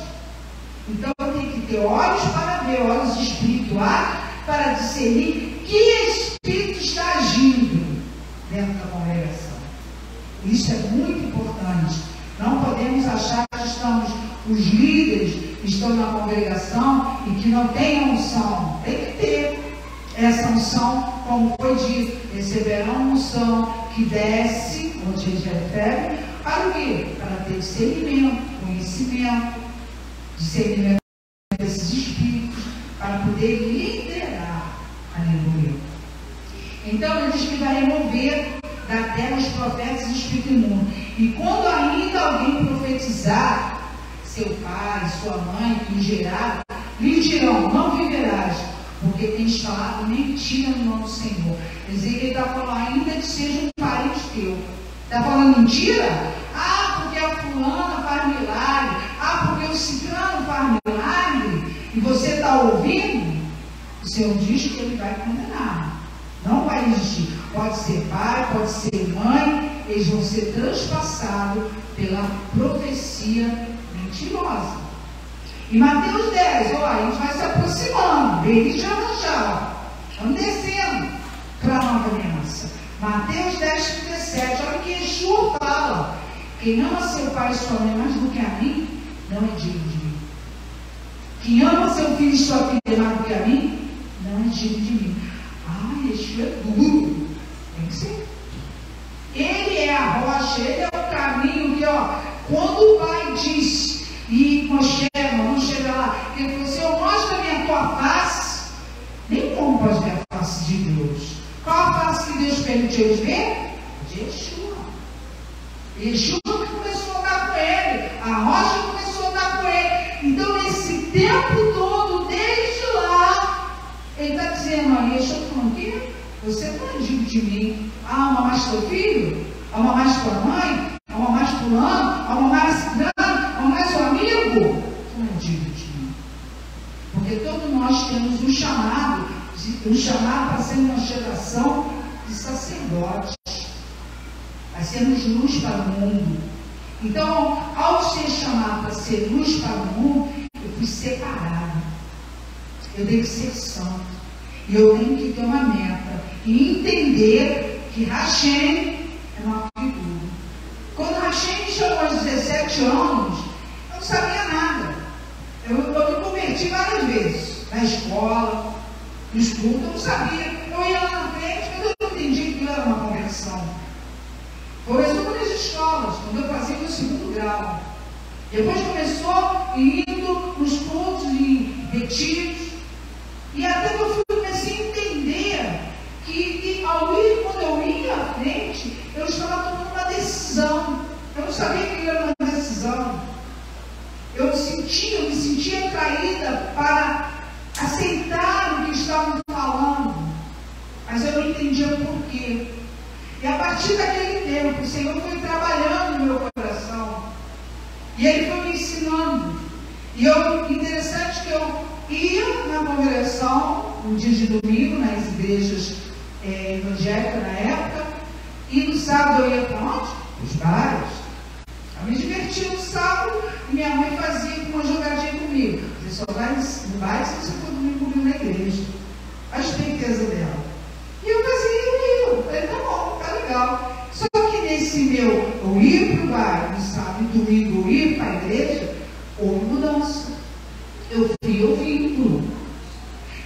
Então tem que ter olhos para ver, olhos espirituais, para discernir que espírito está agindo dentro da congregação. Isso é muito importante. Não podemos achar que os líderes estão na congregação e que não tem a unção. Tem que ter essa unção, como foi dito, receberão a unção que desce, onde a gente refere, para o quê? Para ter discernimento, conhecimento, discernimento desses espíritos, para poder liderar. Aleluia. Então ele diz que vai remover da terra os profetas e espírito imundo. E quando ainda alguém profetizar, seu pai, sua mãe, que o geraram, lhe dirão: não viverás, porque tens falado mentira no nome do Senhor. Quer dizer, ele está falando ainda que seja um parente teu. Está falando mentira? Ah, porque a fulana faz milagre. Ah, porque o ciclano faz milagre. E você está ouvindo? O Senhor diz que ele vai condenar. Não vai existir. Pode ser pai, pode ser mãe. Eles vão ser transpassados pela profecia mentirosa. E Mateus 10, ó, a gente vai se aproximando. Desde já. Vamos descendo para a nova aliança. Mateus 10, 37. Olha o que Yeshua fala: quem ama seu pai e sua mãe mais do que a mim, não é digno de mim. Quem ama seu filho e sua filha mais do que a mim, não é digno de mim. Ah, Yeshua é duro. Tem que ser. Ele é a rocha, ele é o caminho que, ó, quando o pai diz, e Moshe, vamos chegar lá, ele falou: Senhor, mostra-me a tua face. Nem como pode ver a face de Deus. Qual a face que Deus permitiu eles ver? De Yeshua. Yeshua que começou a andar com ele, a rocha começou a andar com ele. Então, esse tempo todo, desde lá, ele está dizendo: olha, Yeshua falando aqui, você não é digno de mim. Ama mais teu filho? Ama mais tua mãe? Ama mais fulano? Ama mais ciclano? Ama mais seu amigo? Não é digno de mim. Porque todos nós temos um chamado para ser uma geração de sacerdotes. Vai sermos luz para o mundo. Então, ao ser chamado para ser luz para o mundo, eu fui separado. Eu tenho que ser santo. E eu tenho que ter uma meta. E entender que Hashem é uma figura. Quando Hashem me chamou aos 17 anos, eu não sabia nada. Eu me converti várias vezes. Na escola, no estudo, eu não sabia. Eu ia lá na frente, mas eu não entendi que era uma conversão. Começou nas escolas, quando eu passei no 2º grau. Depois começou indo nos cultos e retiros. E até que eu comecei a entender que ao ir, quando eu ia à frente, eu estava tomando uma decisão. Eu não sabia que era uma decisão. Eu me sentia atraída para aceitar o que estavam falando. Mas eu não entendia por quê. E a partir daquele tempo, o Senhor foi trabalhando no meu coração. E Ele foi me ensinando. E interessante que eu ia na congregação, no dia de domingo, nas igrejas evangélicas na época, e no sábado eu ia para onde? Os bares. Eu me divertia no sábado e minha mãe fazia uma jogadinha comigo. Você só vai no bar se você for dormir comigo na igreja. A esperteza dela. E eu fazia e eu falei, tá bom, tá legal. Só que nesse eu ia para o bar no sábado e domingo eu ia para a igreja, houve mudança. Eu fui ouvindo.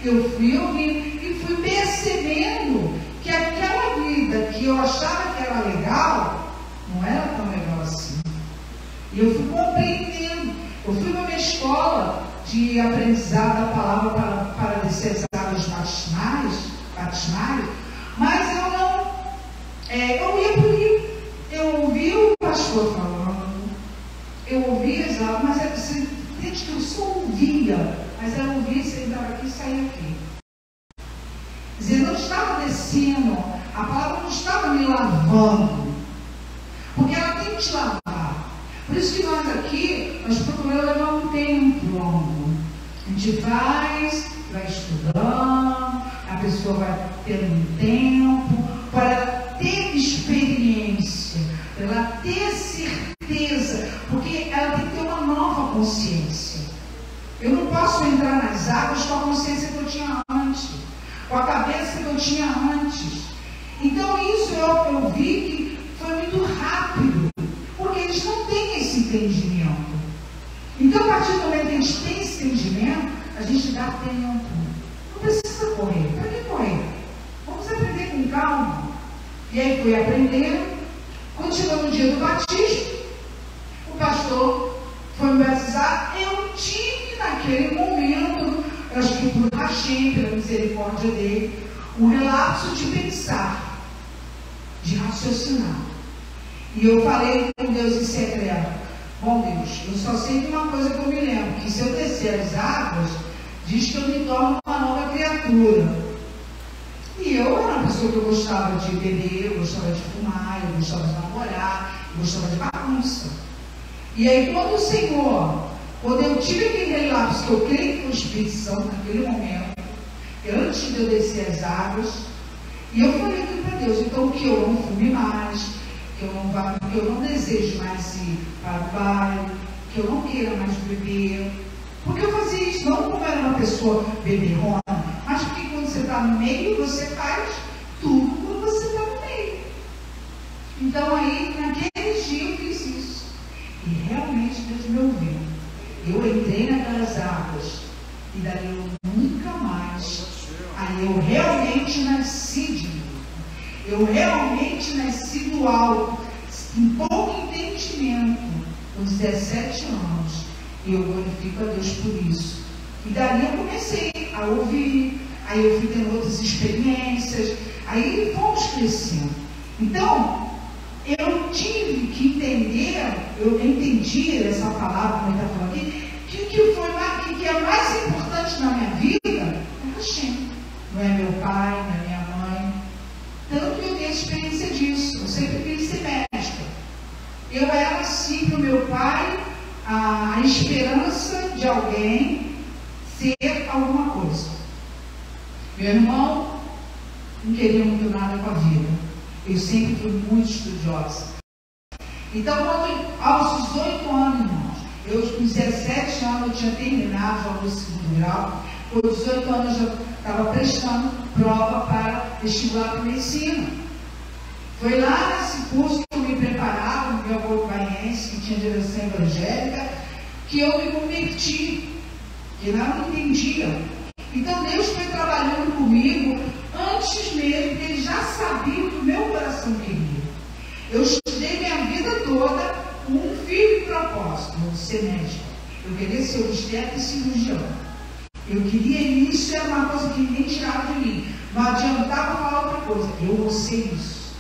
E fui percebendo que aquela vida que eu achava que era legal, não era tão legal assim. E eu fui compreendendo. Eu fui para uma escola de aprendizado da palavra para descer as águas batismais, mas eu não. Eu ia por aí. Eu ouvia o pastor falando, eu ouvia as aulas, mas você entende que eu só ouvia, mas eu ouvia, você entrava aqui e saía aqui. Quer dizer, não estava descendo, a palavra não estava me lavando, porque ela tem que te lavar. Por isso que nós aqui, nós procuramos levar um tempo longo. A gente vai estudando, a pessoa vai tendo um tempo para ter experiência, para ela ter certeza, porque ela tem que ter uma nova consciência. Eu não posso entrar nas águas com a consciência que eu tinha antes, com a cabeça que eu tinha antes. Então isso eu vi que foi muito rápido, porque eles não têm esse entendimento. Então, a partir do momento que a gente tem esse entendimento, a gente dá tempo. Não precisa correr. Para que correr? Vamos aprender com calma. E aí fui aprendendo. Quando chegou no dia do batismo, o pastor foi me batizar. Eu tive naquele momento, eu acho que por Hashem, pela misericórdia dele, um relapso de pensar, de raciocinar. E eu falei com Deus em secreto: bom Deus, eu só sei de uma coisa que eu me lembro, que se eu descer as águas, diz que eu me torno uma nova criatura. E eu era uma pessoa que eu gostava de beber, eu gostava de fumar, eu gostava de namorar, eu gostava de bagunça. E aí quando eu tive aquele relapso, que eu creio que foi o Espírito Santo naquele momento, antes de eu descer as águas, e eu falei aqui para Deus, então que eu não fume mais, que eu não desejo mais ir para o baile, que eu não queira mais beber. Porque eu fazia isso, não como era uma pessoa beberrona, mas porque quando você está no meio, você faz tudo quando você está no meio. Então aí, naquele dia eu fiz isso. E realmente Deus me ouviu. Eu entrei naquelas águas, e daí eu nunca mais. Aí eu realmente nasci de novo. Eu realmente nasci do alto, em pouco entendimento, com 17 anos. E eu glorifico a Deus por isso. E dali eu comecei a ouvir, aí eu fui tendo outras experiências, aí fomos crescendo. Então, eu tive que entender, eu entendi essa palavra, como ele está falando aqui, que é mais importante na minha vida é Hashem. Não é meu pai, não é minha mãe. Tanto que eu tenho experiência disso. Eu sempre quis ser médica. Eu era assim para o meu pai, a esperança de alguém ser alguma coisa. Meu irmão não queria muito nada com a vida. Eu sempre fui muito estudiosa. Então, aos 18 anos, irmãos, eu com 17 anos eu tinha terminado já no segundo grau. Com 18 anos eu já estava prestando prova para vestibular para medicina. Foi lá nesse curso que eu me preparava, no meu avô baiense, que tinha direção evangélica, que eu me converti, que eu não entendia. Então Deus foi trabalhando comigo antes mesmo, porque Ele já sabia o que o meu coração queria. Eu estudei minha vida toda com um firme propósito, ser médica. Eu queria ser obstetra e cirurgião. Eu queria isso, era uma coisa que ninguém tirava de mim. Não adiantava falar outra coisa. Eu vou ser isso.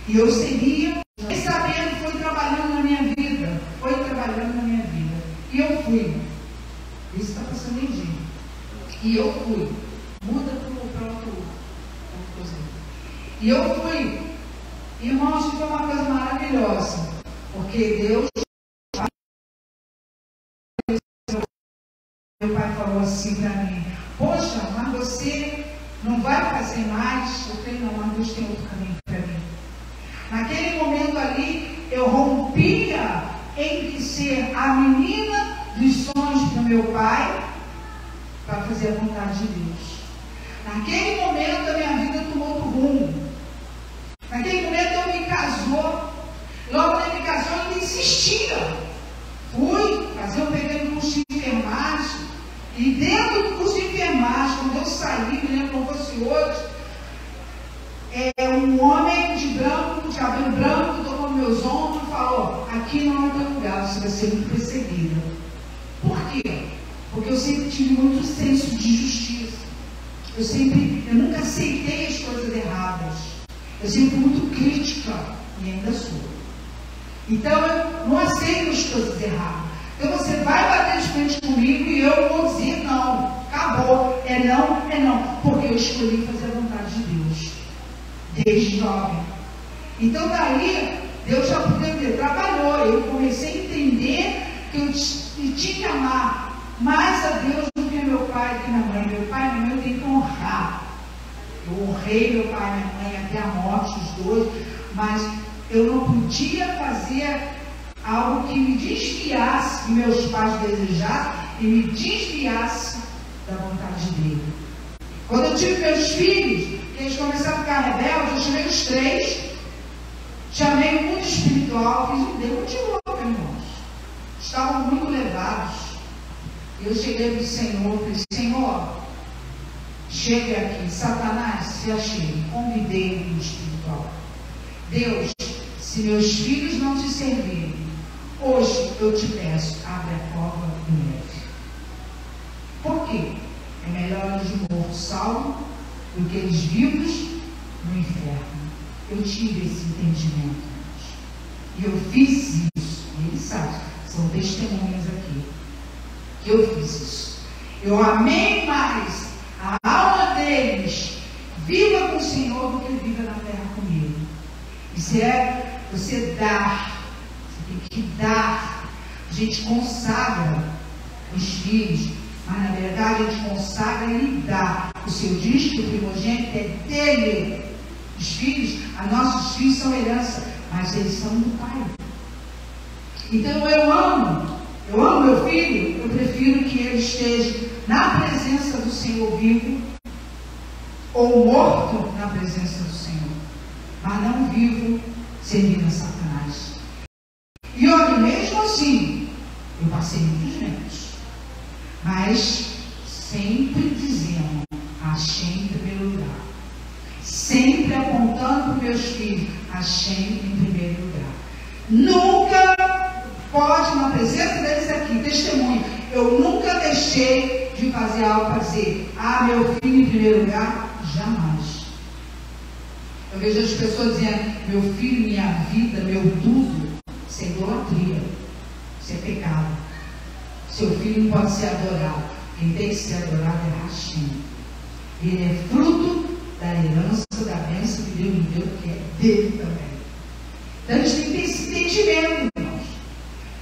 E eu seria, e sabendo, foi trabalhando na minha vida. E eu fui. Isso está passando em dia. E eu fui. Muda para outro coisa. E eu fui Irmãos, foi uma coisa maravilhosa, porque Deus, meu pai falou assim para mim: poxa, mas você não vai fazer mais? Eu falei: não, mas Deus tem outro caminho para mim. Naquele momento ali, eu rompia entre ser a menina dos sonhos do meu pai para fazer a vontade de Deus. Naquele momento, a minha vida tomou outro rumo. Naquele momento, eu me casou. Logo que me casou, eu insistia. Fui fazer um pequeno curso de enfermagem. E dentro do curso de enfermagem, quando eu saí, me lembro como fosse hoje, um homem de branco, de cabelo branco, tocou nos meus ombros e falou: aqui não é teu lugar, você vai ser muito perseguida. Por quê? Porque eu sempre tive muito senso de justiça. Eu nunca aceitei as coisas erradas. Eu sempre fui muito crítica, e ainda sou. Então eu não aceito as coisas erradas. Então você vai bater de frente comigo e eu vou dizer não. Acabou. É não. Porque eu escolhi fazer a vontade de Deus. Desde jovem. Então daí, Deus já trabalhou. Eu comecei a entender que eu tinha que amar mais a Deus do que meu pai e minha mãe. Meu pai e minha mãe eu tenho que honrar. Eu honrei meu pai e minha mãe até a morte, os dois. Mas eu não podia fazer algo que me desviasse, que meus pais desejassem, e me desviasse da vontade dele. Quando eu tive meus filhos, que eles começaram a ficar rebeldes, eu chamei os 3, chamei o mundo espiritual, fiz um Deus de louco, irmãos. Estavam muito levados. Eu cheguei para o Senhor, falei: Senhor, chegue aqui, Satanás, se achei, convidei o mundo espiritual. Deus, se meus filhos não te servirem, hoje eu te peço, abre a cova e leve. Por quê? É melhor eles mortos salvos do que eles vivos no inferno. Eu tive esse entendimento. E eu fiz isso. E eles sabem, são testemunhas aqui. Que eu fiz isso. Eu amei mais a alma deles viva com o Senhor do que viva na terra comigo. Isso é você dar. Você tem que dar. A gente consagra os filhos, mas na verdade a gente consagra e dá. O seu dízimo primogênito é dele. Os filhos, nossos filhos são herança, mas eles são do Pai. Então eu amo meu filho, eu prefiro que ele esteja na presença do Senhor vivo, ou morto na presença do Senhor, mas não vivo servindo a Satanás. E olha, mesmo assim, eu passei muitos ventos, mas sempre dizendo: achei em primeiro lugar. Sempre apontando para os meus filhos: achei em primeiro lugar. Nunca pode, na presença deles aqui, testemunho, eu nunca deixei de fazer algo para dizer: meu filho em primeiro lugar. Jamais. Eu vejo as pessoas dizendo: meu filho, minha vida, meu tudo. Isso é idolatria. Isso é pecado. Seu filho não pode ser adorado. Quem tem que ser adorado é Hashem. Ele é fruto da herança, da bênção que Deus me deu, que é dele também. Então a gente tem que ter esse entendimento, irmãos.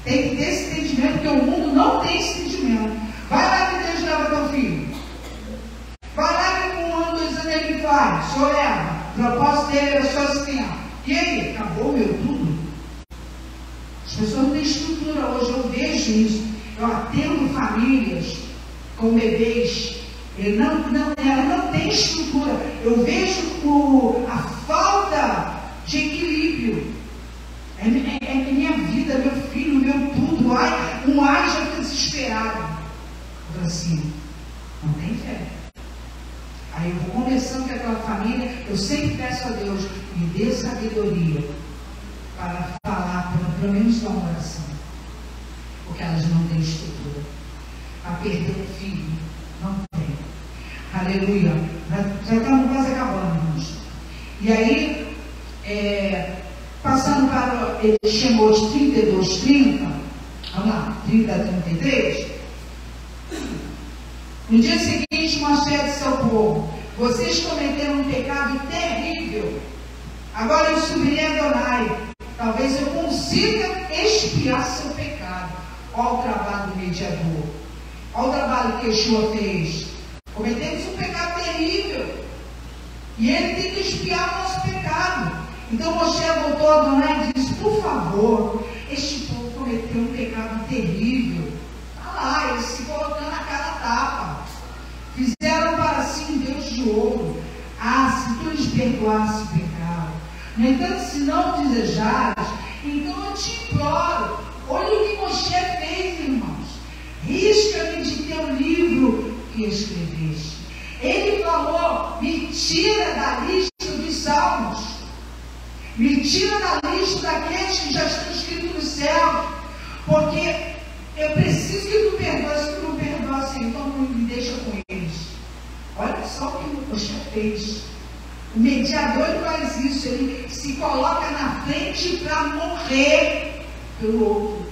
Tem que ter esse entendimento, porque o mundo não tem esse entendimento. Vai lá que Deus leva teu filho. Vai lá que com 1 ano, 2 anos ele faz. O senhor leva. O propósito dele é só assim. E aí? Acabou meu tudo? As pessoas não têm estrutura hoje. Eu vejo isso. Eu atendo famílias com bebês. Ela não tem estrutura. Eu vejo a falta de equilíbrio. É minha vida, meu filho, meu tudo. Um ai já fica desesperado. Eu falo assim: não tem fé. Aí eu vou conversando com aquela família. Eu sempre peço a Deus: me dê sabedoria para falar, pelo menos uma oração. Porque elas não têm estrutura. Para perder o filho, não tem. Aleluia. Já estamos quase acabando, irmãos. E aí, passando para Shemot 32:30, vamos lá, 30:33. No dia seguinte, Moisés disse ao povo: vocês cometeram um pecado terrível Agora eu subirei a Adonai. Talvez eu consiga expiar seu pecado. Olha o trabalho do mediador. Olha o trabalho que Yeshua fez. Cometemos um pecado terrível. E ele tem que expiar o nosso pecado. Então Moshe voltou a Adonai e disse: por favor, este povo cometeu um pecado terrível. Olha lá, eles se colocando a cara tapa. Fizeram para si um Deus de ouro. Ah, se tu lhes perdoasse o pecado. No entanto, se não desejares, então eu te imploro. Olha o que Moshe fez, irmãos. Risca-me de teu livro que escreveste. Ele falou: me tira da lista dos salmos. Me tira da lista daqueles que já estão escritos no céu. Porque eu preciso que tu perdoes. Se tu não perdoas, Senhor, então não me deixa com eles. Olha só o que o Moshe fez. O mediador faz isso. Ele se coloca na frente para morrer pelo outro.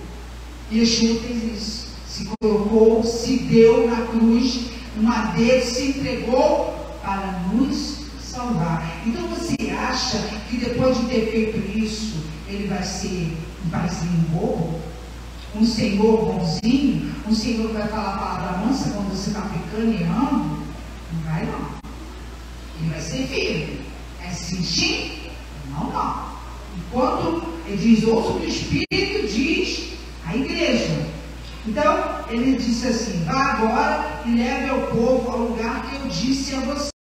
E Yeshua fez isso. Se colocou, se deu na cruz, no madeiro, se entregou para nos salvar. Então você acha que depois de ter feito isso, ele vai ser um paizinho bobo? Um senhor bonzinho? Um senhor que vai falar a palavra mansa quando você está pecando e errando? Não vai não. Ele vai ser firme. É sentir? Não. Enquanto ele diz, ouça o que o Espírito diz à igreja. Então, ele disse assim: vá agora e leve ao povo ao lugar que eu disse a você.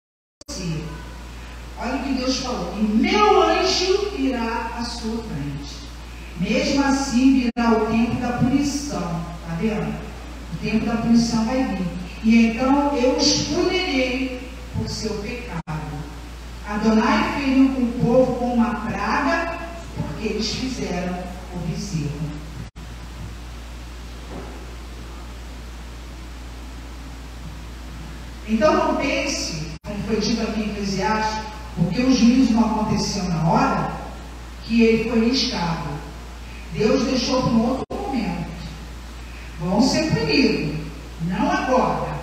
Olha o que Deus falou: e meu anjo irá à sua frente. Mesmo assim virá o tempo da punição. Está vendo? O tempo da punição vai vir. E então eu os punirei por seu pecado. Adonai feriu o povo com uma praga, porque eles fizeram o bezerro. Então não pense, como foi dito aqui em Eclesiastes, porque o juízo não aconteceu na hora, que ele foi riscado. Deus deixou para um outro momento. Vão ser punidos, não agora.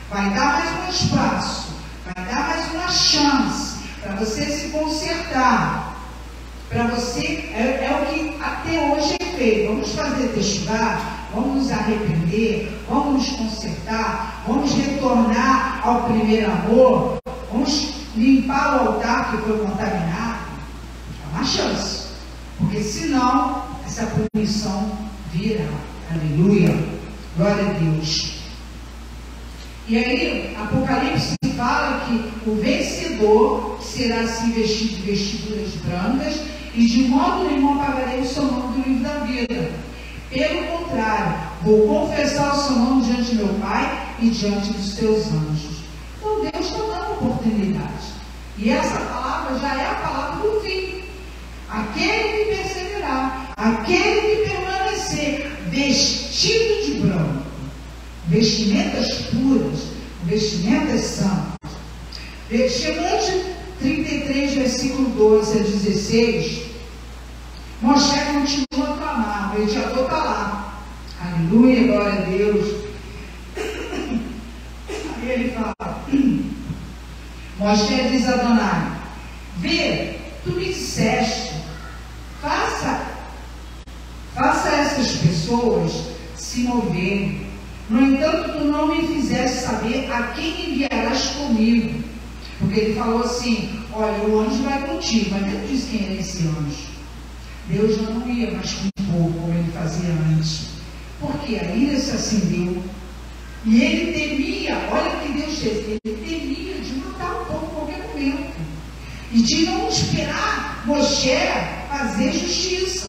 Vai dar mais um espaço, vai dar mais uma chance para você se consertar. Para você, é o que até hoje é feito. Vamos fazer testudar, vamos nos arrepender, vamos nos consertar, vamos retornar ao primeiro amor, vamos limpar o altar que foi contaminado. É uma chance, porque senão essa punição virá. Aleluia, glória a Deus. E aí Apocalipse fala que o vencedor será assim vestido de vestiduras brancas, e de modo nenhum apagarei o seu nome do livro da vida. Pelo contrário, vou confessar o seu nome diante de meu Pai e diante dos seus anjos. Então Deus está dando oportunidade. E essa palavra já é a palavra do fim. Aquele que perseverar, aquele que permanecer vestido de branco, vestimentas puras, vestimentas santas. Shemot 33, versículo 12 a 16, Moshe continua a clamar, o mediador está lá. Aleluia, glória a Deus. Aí ele fala, Moshe diz a Adonai: vê, tu me disseste, faça essas pessoas se moverem. No entanto, tu não me fizeste saber a quem enviarás comigo. Porque ele falou assim: olha, o anjo vai contigo, mas ele não disse quem era esse anjo. Deus já não ia mais com o povo como ele fazia antes. Porque a ira se acendeu. E ele temia, olha o que Deus fez, ele temia de matar o povo a qualquer momento. E de não esperar Moshe fazer justiça.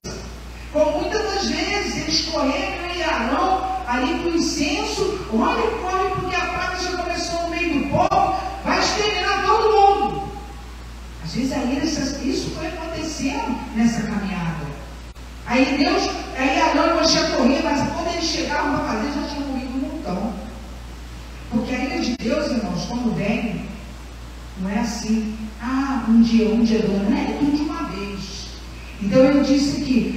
Como muitas das vezes eles correram e Arão ali com incenso, olha, corre, porque a praga já começou no meio do povo, vai exterminar todo mundo. Às vezes isso foi acontecendo nessa caminhada. Aí Arão e Moshe corriam, mas quando eles chegavam para fazer, já tinha morrido um montão. Porque a ira de Deus, irmãos, quando vem, não é assim, um dia, dois, não é tudo de uma vez. Então ele disse aqui: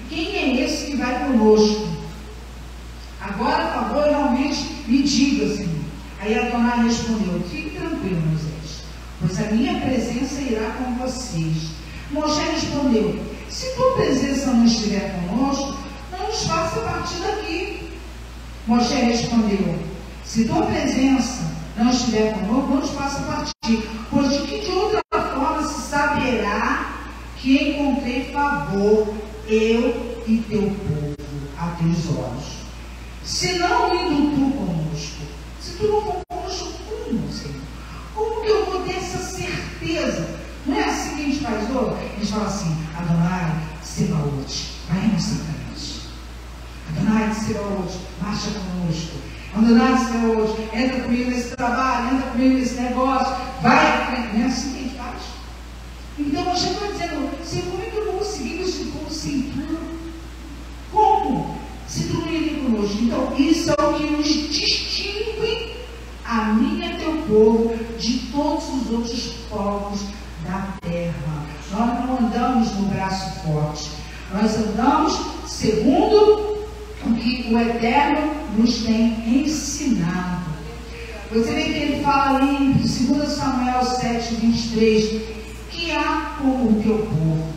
quem é esse que vai conosco? Agora, por favor, realmente me diga, Senhor. Aí Adonai respondeu: fique tranquilo, Moisés, pois pois a minha presença irá com vocês. Moshe respondeu: se tua presença não estiver conosco, não nos faça partir daqui. Moshe respondeu: se tua presença não estiver conosco, não nos faça partir, pois de que de outra forma se saberá que encontrei favor, eu e teu povo, a teus olhos? Se não indo tu conosco, se tu não for conosco, como, Senhor? Como que eu vou ter essa certeza? Não é assim que a gente faz hoje? A gente fala assim: Adonai, Sebaot, vai à nossa frente. Adonai, Sebaot, marcha conosco. Adonai, Sebaot, entra comigo nesse trabalho, entra comigo nesse negócio, vai à frente. Não é assim que a gente faz? Então Moshe está dizendo: Senhor, como é que eu vou conseguir este povo sem tu? Como? Se tu não ir conosco. Então, isso é o que nos distingue, a mim e teu povo, de todos os outros povos da terra. Nós não andamos no braço forte, nós andamos segundo o que o Eterno nos tem ensinado. Você vê que ele fala ali em 2 Samuel 7:23, que há como o teu povo,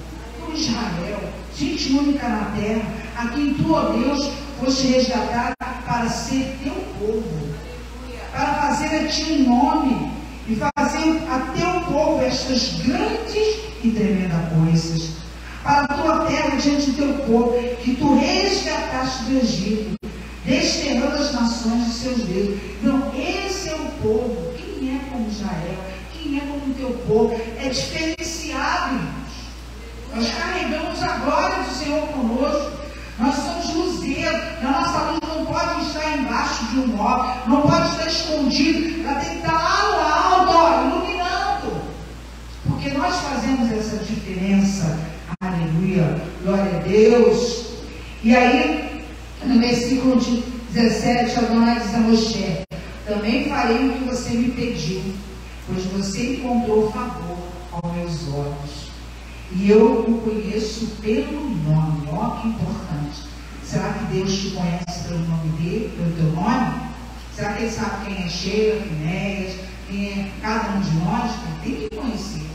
como Israel, gente única na terra, a quem tu, ó Deus, foste resgatado para ser teu povo, para fazer a ti um nome e fazer a teu povo estas grandes e tremendas coisas, para a tua terra diante do teu povo, que tu resgataste do Egito, desterrando as nações de seus deuses. Então, esse é o povo. Quem é como Israel? Quem é como o teu povo? É diferenciado, irmãos. Nós carregamos a glória do Senhor conosco. Nós somos luzeiros. A nossa luz não pode estar embaixo de um móvel, não pode estar escondido. Ela tem que estar lá no alto, ó, iluminando. Porque nós fazemos essa diferença. Aleluia. Glória a Deus. E aí, no versículo 17, Adonai diz a Moshe: também farei o que você me pediu, pois você encontrou favor aos meus olhos. E eu o conheço pelo nome. Ó, que importante. Será que Deus te conhece pelo nome dele, pelo teu nome? Será que ele sabe quem é Sheila, Finéias, quem é cada um de nós? Ele tem que conhecer.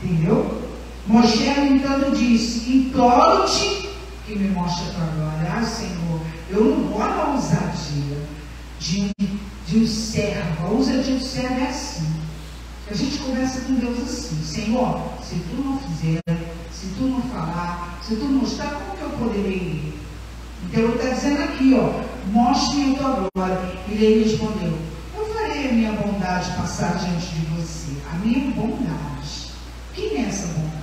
Entendeu? Moshe, no entanto, disse: imploro-te que me mostre a tua glória. Ah, Senhor, eu não gosto da ousadia de um servo. A ousadia de um servo é assim. A gente conversa com Deus assim: Senhor, se tu não fizer, se tu não falar, se tu não mostrar, como que eu poderei ir? Então ele está dizendo aqui, ó: mostre a tua glória. E ele respondeu: eu farei a minha bondade passar diante de você. A minha bondade. Quem é essa bondade?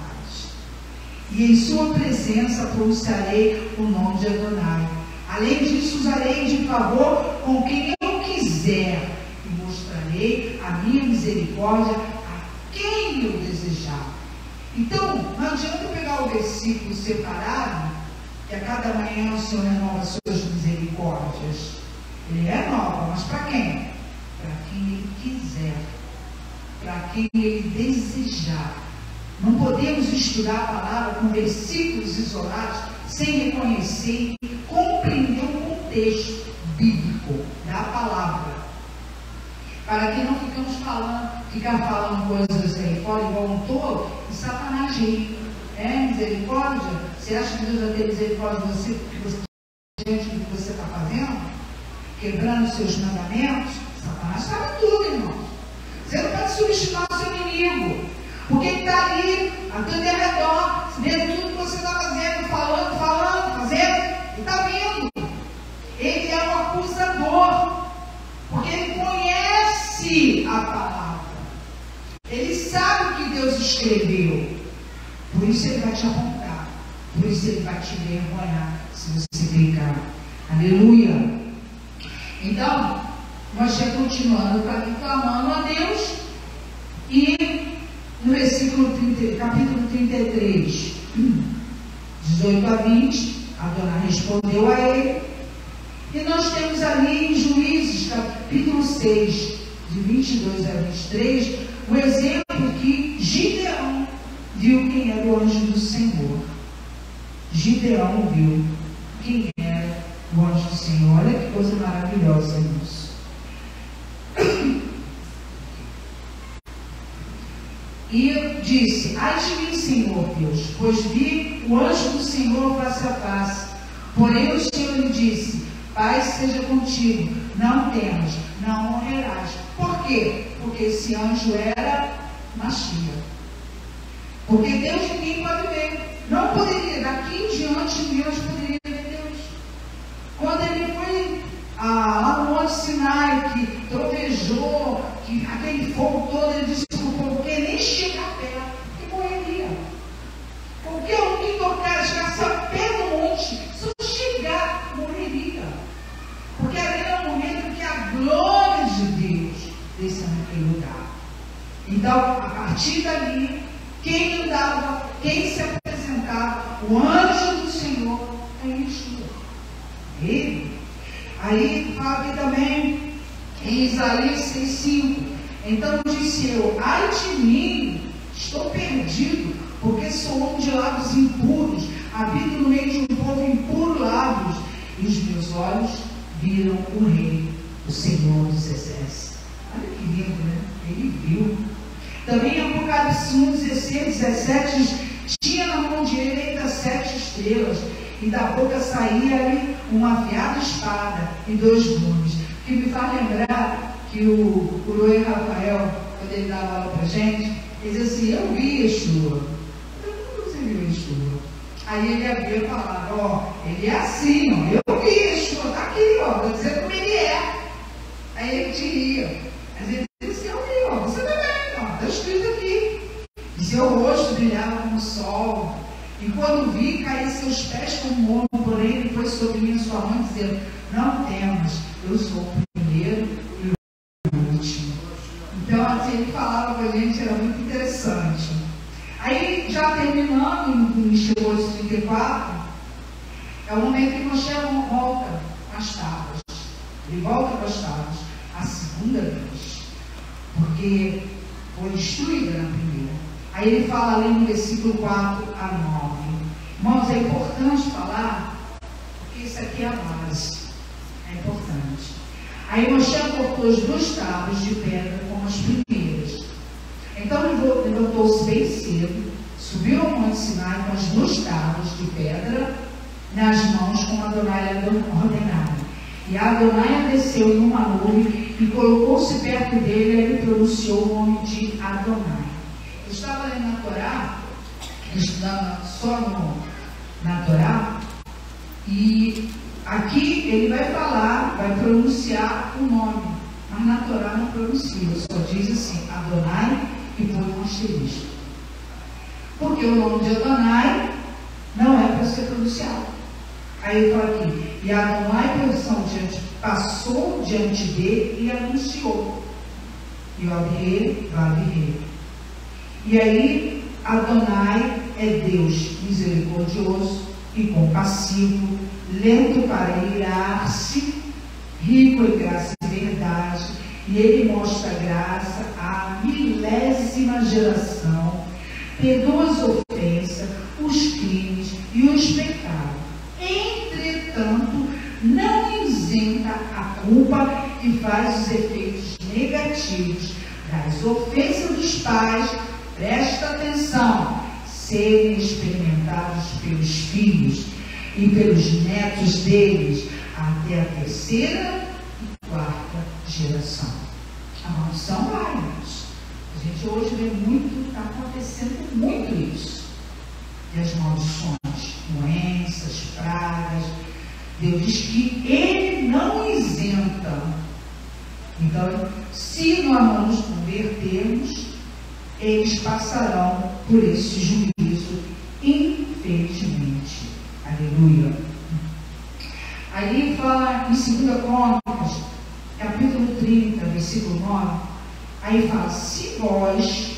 E em sua presença pronunciarei o nome de Adonai. Além disso, usarei de favor com quem eu quiser, e mostrarei a minha misericórdia a quem eu desejar. Então, não adianta pegar o versículo separado, que a cada manhã o Senhor renova suas misericórdias. Ele renova, mas para quem? Para quem Ele quiser, para quem Ele desejar. Não podemos estudar a palavra com versículos isolados sem reconhecer e compreender o contexto bíblico da palavra. Para que não ficar falando coisas aí fora igual um tolo e Satanás rir. Misericórdia? Você acha que Deus vai ter misericórdia de você diante do que você está fazendo? Quebrando os seus mandamentos? Satanás sabe tudo, irmão. Você não pode subestimar o seu inimigo. Porque ele está ali, a teu redor, vendo tudo que você está fazendo, falando, fazendo, ele está vendo. Ele é um acusador, porque ele conhece a palavra. Ele sabe o que Deus escreveu. Por isso ele vai te apontar. Por isso ele vai te envergonhar, se você pecar. Aleluia. Então, nós já continuando, está aqui clamando a Deus. E no versículo 30, capítulo 33, 18 a 20, Adonai respondeu a ele. E nós temos ali em Juízes, capítulo 6, de 22 a 23, o exemplo que Gideão viu quem era o anjo do Senhor. Gideão viu quem era o anjo do Senhor. Olha que coisa maravilhosa isso. E disse: ai de mim, Senhor Deus, pois vi o anjo do Senhor face a face. Porém o Senhor lhe disse: paz seja contigo, não temas, não morrerás. Por quê? Porque esse anjo era Mashiach. Porque Deus ninguém pode ver. Não poderia, daqui em diante Deus poderia ver Deus. Quando ele foi lá no Monte Sinai, que trovejou, que aquele fogo todo, ele disse para o povo que nem chegar perto, que morreria. Qualquer um que tocar, chegasse a pé do monte, se eu chegar, morreria. Porque ali era o momento que a glória de Deus descia naquele lugar. Então, a partir dali, quem andava, quem se apresentava, o anjo do Senhor é Yeshua. Ele. Aí fala aqui também em Isaías 6,5. Então disse eu: ai de mim, estou perdido, porque sou homem de lábios impuros, habito no meio de um povo impuro lábios, e os meus olhos viram o Rei, o Senhor dos Exércitos. Olha que lindo, né? Ele viu. Também em Apocalipse 1:16-17 diz: tinha na mão direita 7 estrelas, e da boca saía ali uma afiada espada e 2 gumes. Que me faz lembrar que o Roy Rafael, quando ele dava aula pra gente, ele dizia assim: eu vi Yeshua. Como você viu Yeshua? Aí ele abria a palavra: ó, ele é assim, ó, eu vi Yeshua, tá aqui, ó, vou dizer como ele é. Aí ele te ria. Mas ele dizia assim: eu vi, ó, você também, ó, está escrito aqui. E seu rosto brilhava como o sol. E quando vi, caí seus pés como ouro, porém ele foi sobre mim sua mão, dizendo: não temas, eu sou o primeiro e o último. Então, assim, ele falava com a gente, era muito interessante. Aí, já terminando, em Shavuot 34, é o momento que Moshe volta com as tábuas. Ele volta com as tábuas a segunda vez, porque foi destruída na primeira. Aí ele fala ali no versículo 4 a 9. Irmãos, é importante falar, porque isso aqui é a base. É importante. Aí Moshe cortou as 2 tábuas de pedra como as primeiras. Então levantou-se bem cedo, subiu ao Monte Sinai com as 2 tábuas de pedra nas mãos, como Adonai lhe ordenara. E Adonai desceu em uma nuvem e colocou-se perto dele, e ele pronunciou o nome de Adonai. Eu estava lendo na Torá, estudando só na Torá, e aqui ele vai falar, vai pronunciar o nome, mas na Torá não pronuncia, só diz assim, Adonai, e põe um asterisco. Porque o nome de Adonai não é para ser pronunciado. Aí ele fala aqui: e Adonai passou diante dele e anunciou. E o Abirê, Vabirê. E aí, Adonai é Deus misericordioso e compassivo, lento para irar-se, rico em graça e verdade, e ele mostra graça à 1000ª geração, perdoa as ofensas, os crimes e os pecados. Entretanto, não isenta a culpa e faz os efeitos negativos das ofensas dos pais, presta atenção, serem experimentados pelos filhos e pelos netos deles, até a 3ª e 4ª geração. A maldição vai, irmãos. A gente hoje vê muito, está acontecendo muito isso. E as maldições, doenças, pragas. Deus diz que Ele não isenta. Então, se nós não nos convertermos, eles passarão por esse juízo, infelizmente. Aleluia. Aí fala em 2 Crônicas, capítulo 30, versículo 9, aí fala: se vós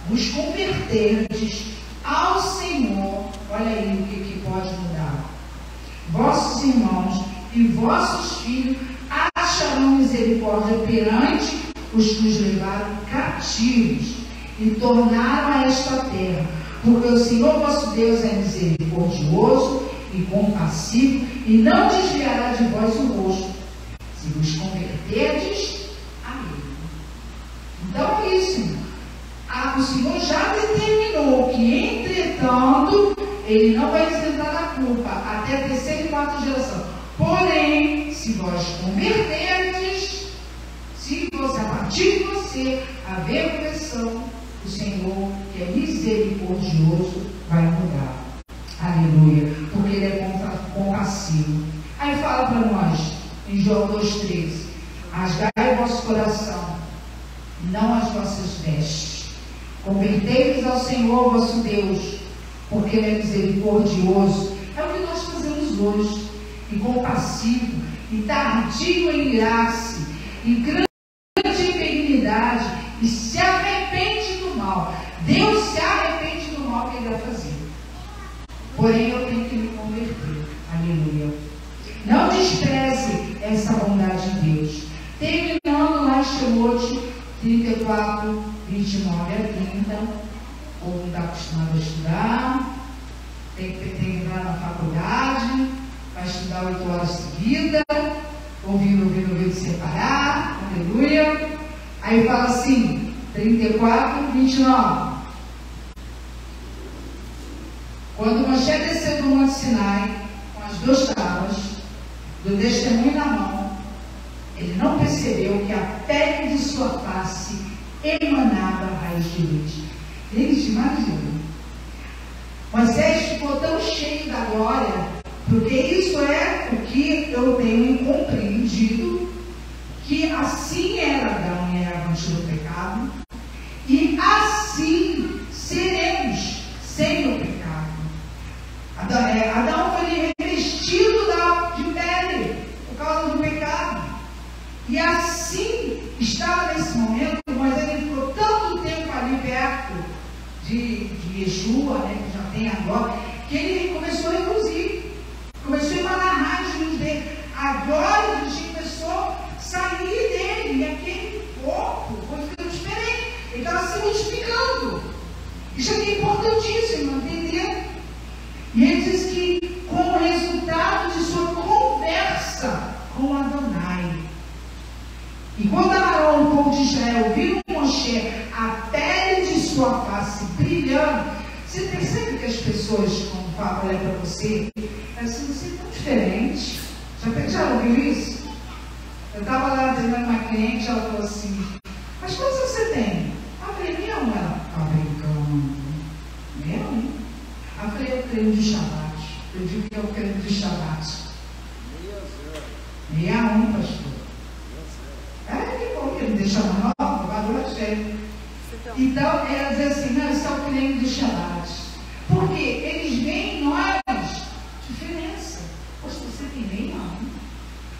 vos converterdes ao Senhor, olha aí o que pode mudar, vossos irmãos e vossos filhos acharão misericórdia perante os que os levaram cativos e tornaram a esta terra, porque o Senhor vosso Deus é misericordioso e compassivo, e não desviará de vós o rosto, se vos converterdes a Ele. Então é isso, irmão. o Senhor já determinou que, entretanto, Ele não vai isentar da culpa até a terceira e quarta geração. Porém, se vós converterdes, a partir de você haver conversão, o Senhor, que é misericordioso, vai mudar. Aleluia. Porque Ele é compassivo. Aí fala para nós, em João 2,13: rasgai o vosso coração, não as vossas vestes. Convertei-vos ao Senhor vosso Deus, porque Ele é misericordioso. É o que nós fazemos hoje. E compassivo, e tardio em irar-se, e grande em benignidade, e se arrepende do mal. Deus se arrepende do mal que Ele vai fazer. Porém, eu tenho que me converter. Aleluia. Não despreze essa bondade de Deus. Terminando lá em Timóteo 34, 29 a 30. Ou não está acostumado a estudar, tem que entrar na faculdade, vai estudar 8 horas seguidas, ouvindo separar. Aleluia. Aí fala assim, 34, 29. Quando Moisés desceu do Monte Sinai com as 2 tábuas do testemunho na mão, ele não percebeu que a pele de sua face emanava raios de luz. Eles imaginam. Moisés ficou tão cheio da glória, porque isso é o que eu tenho compreendido, que assim era Adão e Eva antes do pecado, e assim seremos sem o pecado. Adão foi revestido de pele por causa do pecado. E assim estava nesse momento, Moisés ele ficou tanto tempo ali perto de Yeshua, né, que já tem agora, que ele começou a reduzir, começou a emanar raios de luz dele. A glória de Deus começou a sair dele, e aquele corpo foi ficando diferente, ele estava se multiplicando. Isso aqui é importantíssimo, entender? E ele diz que, como resultado de sua conversa com Adonai, e quando Arão, o povo de Israel, viu Moshe, a pele de sua face brilhando, você percebe que as pessoas, quando falam, olha para você, elas assim, você é tão diferente. Já ouviu isso? Eu estava lá atendendo uma cliente, ela falou assim, mas quantos você tem? Eu falei, ela está brincando. Meu? Eu falei, eu creio de Shabbat. Eu digo que eu creio de Shabbat. 61, pastor. Que bom que ele me deixa nova, o valor é cheio. Então, ela diz assim, não, isso é o creme do Shabbat. Porque eles veem em nós diferença. Poxa, você tem 61.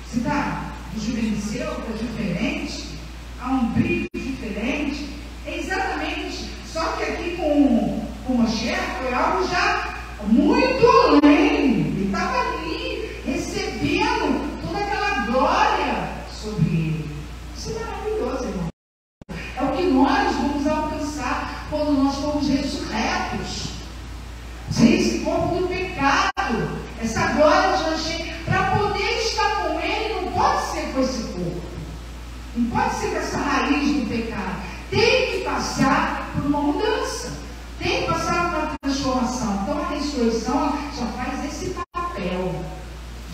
Você está rejuvenesceu, está diferente, há um brilho diferente. É exatamente. Só que aqui com o Moshe foi algo já muito além. Ele estava ali recebendo toda aquela glória sobre ele. Isso é maravilhoso, irmão. É o que nós vamos alcançar quando nós formos ressurretos. Sem esse corpo do pecado, essa glória de Hashem, para poder estar com ele, não pode ser com esse corpo. Não pode ser com essa raiz do pecado. Tem que passar por uma mudança. Tem que passar por uma transformação. Então a ressurreição já faz esse papel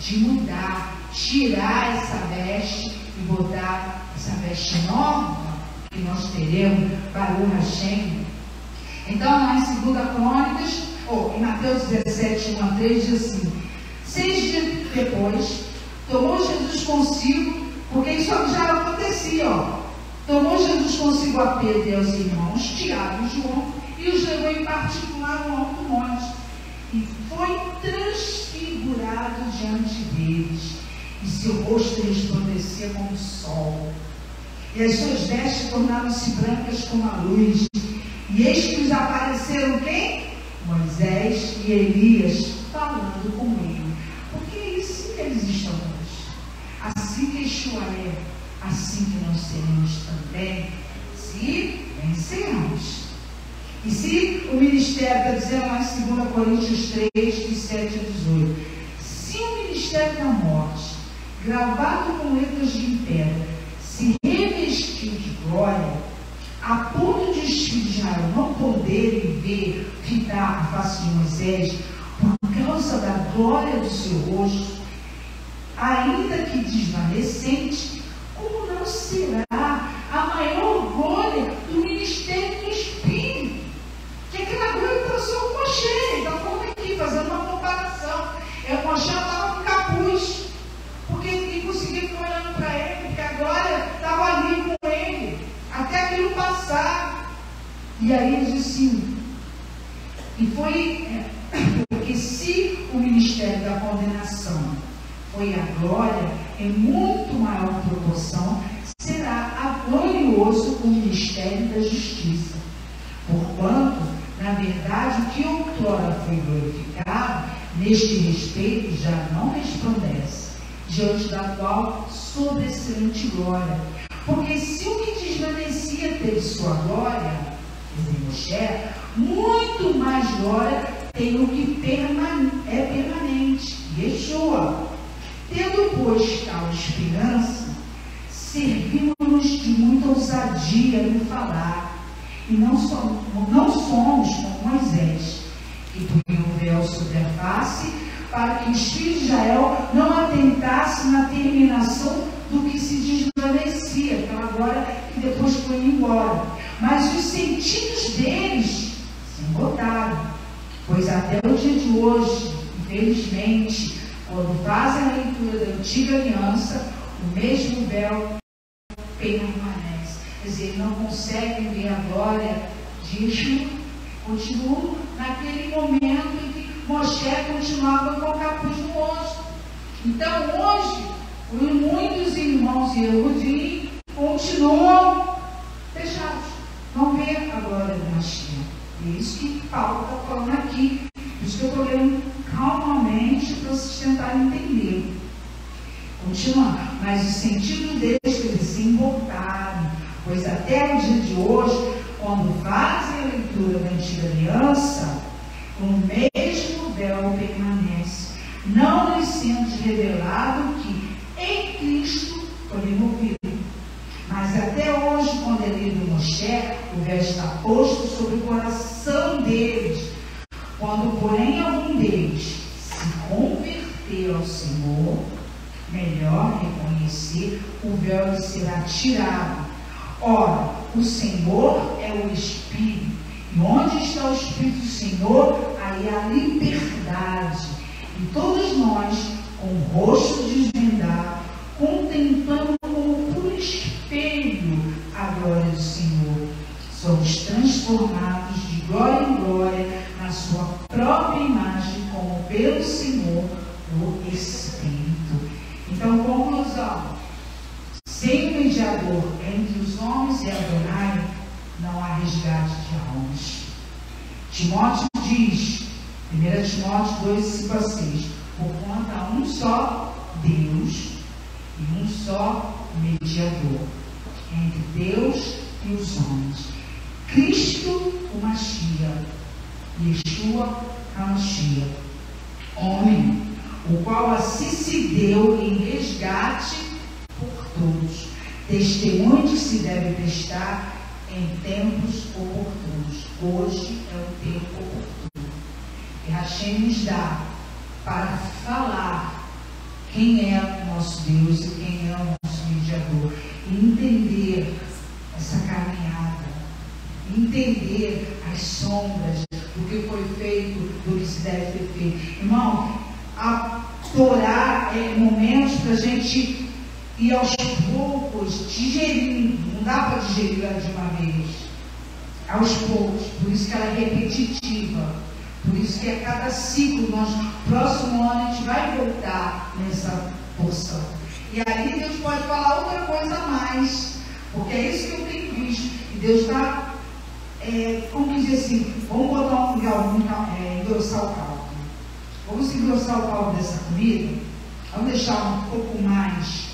de mudar, tirar essa veste e botar essa veste nova que nós teremos para o Hashem. Então, lá em 2 Crônicas, em Mateus 17, 1 a 3, diz assim: 6 dias depois, tomou Jesus consigo, porque isso já acontecia, tomou Jesus consigo a Pedro e aos irmãos, Tiago e João, e os levou em particular no alto monte, e foi transfigurado diante deles, e seu rosto resplandecia como o sol, e as suas vestes tornaram-se brancas como a luz, e eis que lhes apareceram quem? Moisés e Elias, falando com ele. Porque é assim que eles estão hoje. Assim que Yeshua é, assim que nós seremos também, se vencermos. E se o ministério, está dizendo lá em 2 Coríntios 3, de 7 a 18, se o ministério da morte, gravado com letras de pedra, se revestiu de glória, a ponto de os filhos de Israel não poderem ver, fitar a face de Moisés, por causa da glória do seu rosto, ainda que desvanecente, como não será a maior glória do ministério do Espírito? Que aquela glória trouxe o Moshe. Então, vamos aqui, fazendo uma comparação. O Moshe estava com capuz, porque ninguém conseguia ficar olhando para ele, porque a glória estava ali com ele, até aquilo passar. E aí ele disse assim, e foi, porque se o ministério da condenação foi a glória, em muito maior proporção, será glorioso o ministério da justiça. Porquanto, na verdade, o que outrora foi glorificado, neste respeito já não resplandece, diante da qual sobreexcelente glória. Porque se o que desvanecia teve sua glória, Moshe, muito mais glória tem o que é permanente, Yeshua. Tendo, pois, tal esperança, servimos de muita ousadia no falar, e não somos como Moisés, que punha o véu sobre a face, para que os filhos de Israel não atentassem na terminação do que se desvanecia, aquela glória que depois foi embora. Mas os sentidos deles se embotaram, pois até o dia de hoje, infelizmente, quando fazem a leitura da antiga aliança, o mesmo véu permanece. Quer dizer, não conseguem ver a glória de Yeshua. Continuam naquele momento em que Moshe continuava com o capuz no rosto. Então, hoje, muitos irmãos e Yehudim continuam fechados. Não vê a glória do Mashiach. É isso que Paulo está falando aqui. Por isso que eu estou lendo calmamente para vocês tentarem entender. Continuando. Mas os sentidos deles se embotaram, pois até o dia de hoje, quando fazem a leitura da antiga aliança, o mesmo véu permanece, não lhes sendo revelado que em Cristo foi removido. Mas até hoje, quando é lido Moshe, o véu está posto sobre o coração deles. Quando, porém, algum deles se converter ao Senhor, melhor reconhecer, o véu lhe será tirado. Ora, o Senhor é o Espírito, e onde está o Espírito do Senhor, aí há liberdade. E todos nós, com o rosto desvendado, contemplando como por espelho a glória do Senhor, somos transformados de glória em glória na sua própria imagem, como pelo Senhor o Espírito. Então, conclusão: sem o mediador entre os homens e Adonai, não há resgate de almas. Timóteo diz, 1 Timóteo 2, 5 a 6, porquanto há um só Deus e um só mediador entre Deus e os homens, Cristo o Mashiach, Yeshua HaMashiach, homem, o qual assim se deu em resgate por todos, testemunho que se deve prestar em tempos oportunos. Hoje é o tempo oportuno. E Hashem nos dá para falar quem é o nosso Deus e quem é o nosso mediador. E entender essa caminhada. Entender as sombras do que foi feito, do que se deve ter feito. Irmão, a Torá é momentos para a gente ir aos poucos digerindo. Não dá para digerir ela de uma vez. Aos poucos. Por isso que ela é repetitiva. Por isso que a cada ciclo, próximo ano, a gente vai voltar nessa porção. E aí Deus pode falar outra coisa a mais. Porque é isso que eu tenho visto. E Deus está, como dizer assim, vamos botar engrossar o caldo. Vamos engrossar o caldo dessa comida. Vamos deixar um pouco mais,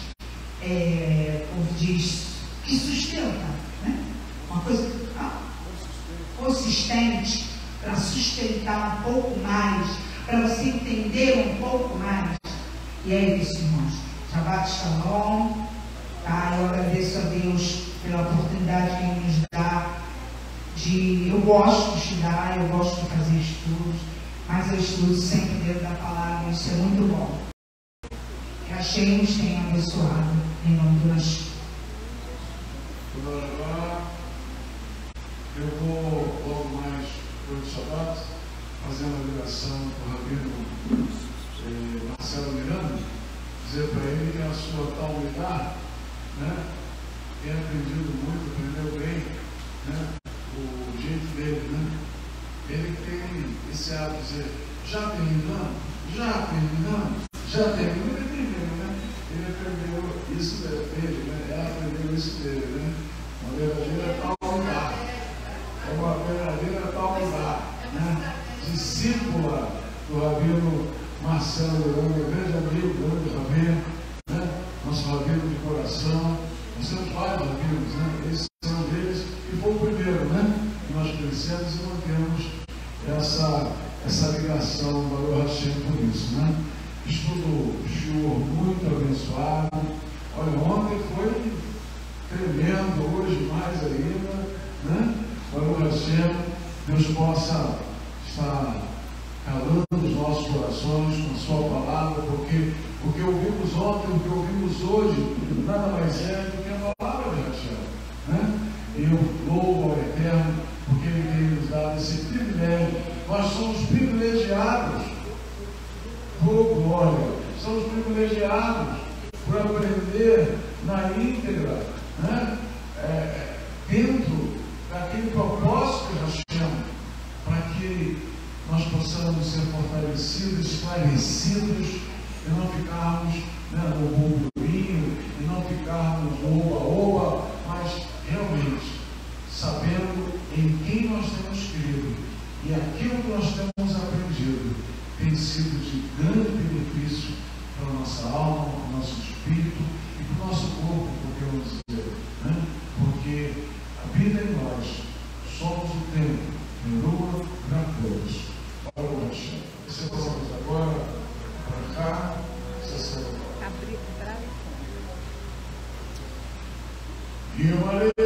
como diz, que sustenta, né? Uma coisa consistente, para sustentar um pouco mais, para você entender um pouco mais. E é isso, irmãos. Shabbat Shalom. Tá? Eu agradeço a Deus pela oportunidade que Ele nos dá eu gosto de estudar, eu gosto de fazer estudos, mas eu estudo sempre dentro da palavra, isso é muito bom. Que a Sheila nos tenha abençoado, em nome do Nasci. Eu vou logo mais por Shabbat, fazendo a ligação com o Rabino Marcelo Miranda, dizer para ele que a sua talmidá, né, tem aprendido muito, aprendeu bem, né, o jeito dele, né? Ele tem esse hábito de dizer, já terminamos, ele terminou, né? Ele aprendeu isso dele, né? Ela aprendeu isso dele, né? Uma verdadeira talmidá. É uma verdadeira talmidá, né? Discípula do Rabino Marcelo Miranda, grande amigo, grande rabino, né? Nosso rabino de coração. Nós temos vários rabinos, né? Esse é um deles, e foi o primeiro, né? Que nós conhecemos e mantemos essa ligação, Baruch Hashem, por isso, né? Estudo shiur muito abençoado. Olha, ontem foi tremendo, hoje mais ainda, né? Baruch Hashem, Deus possa estar calando os nossos corações com a sua palavra, porque o que ouvimos ontem, o que ouvimos hoje, nada mais é do que a palavra de Hashem, né? E eu louvo ao Eterno, porque Ele tem nos dado esse privilégio. Nós somos privilegiados por glória, somos privilegiados por aprender na íntegra, né? Dentro daquele propósito de Hashem, para que nós possamos ser fortalecidos, esclarecidos, e não ficarmos, né, no burburinho, e não ficarmos no oba-oba, mas realmente sabendo em quem nós temos crido, e aquilo que nós temos aprendido tem sido de grande benefício para a nossa alma, para o nosso espírito e para o nosso corpo, porque vamos dizer, né? Porque habita em nós, somos o templo, Merua Gracores. Para o Hashem. Você passamos agora para cá, sacerdote. E o marido que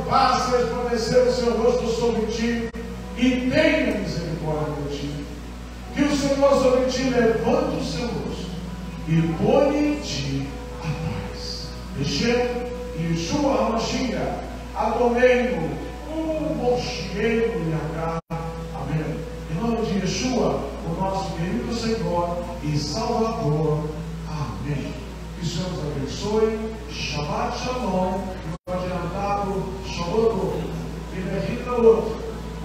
faça resplandecer o seu rosto sobre ti e tenha misericórdia de ti. Que o Senhor sobre ti levante o seu rosto e ponha em ti a paz. Hashem, Yeshua HaMashiach, Adonai, Moshiach Yahá. Amém. Em nome de Yeshua, o nosso querido Senhor e Salvador. Amém. Que o Senhor nos abençoe. Shabbat Shalom. Shalom, e derrita outro.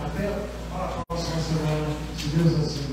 Até a próxima semana, se Deus assim.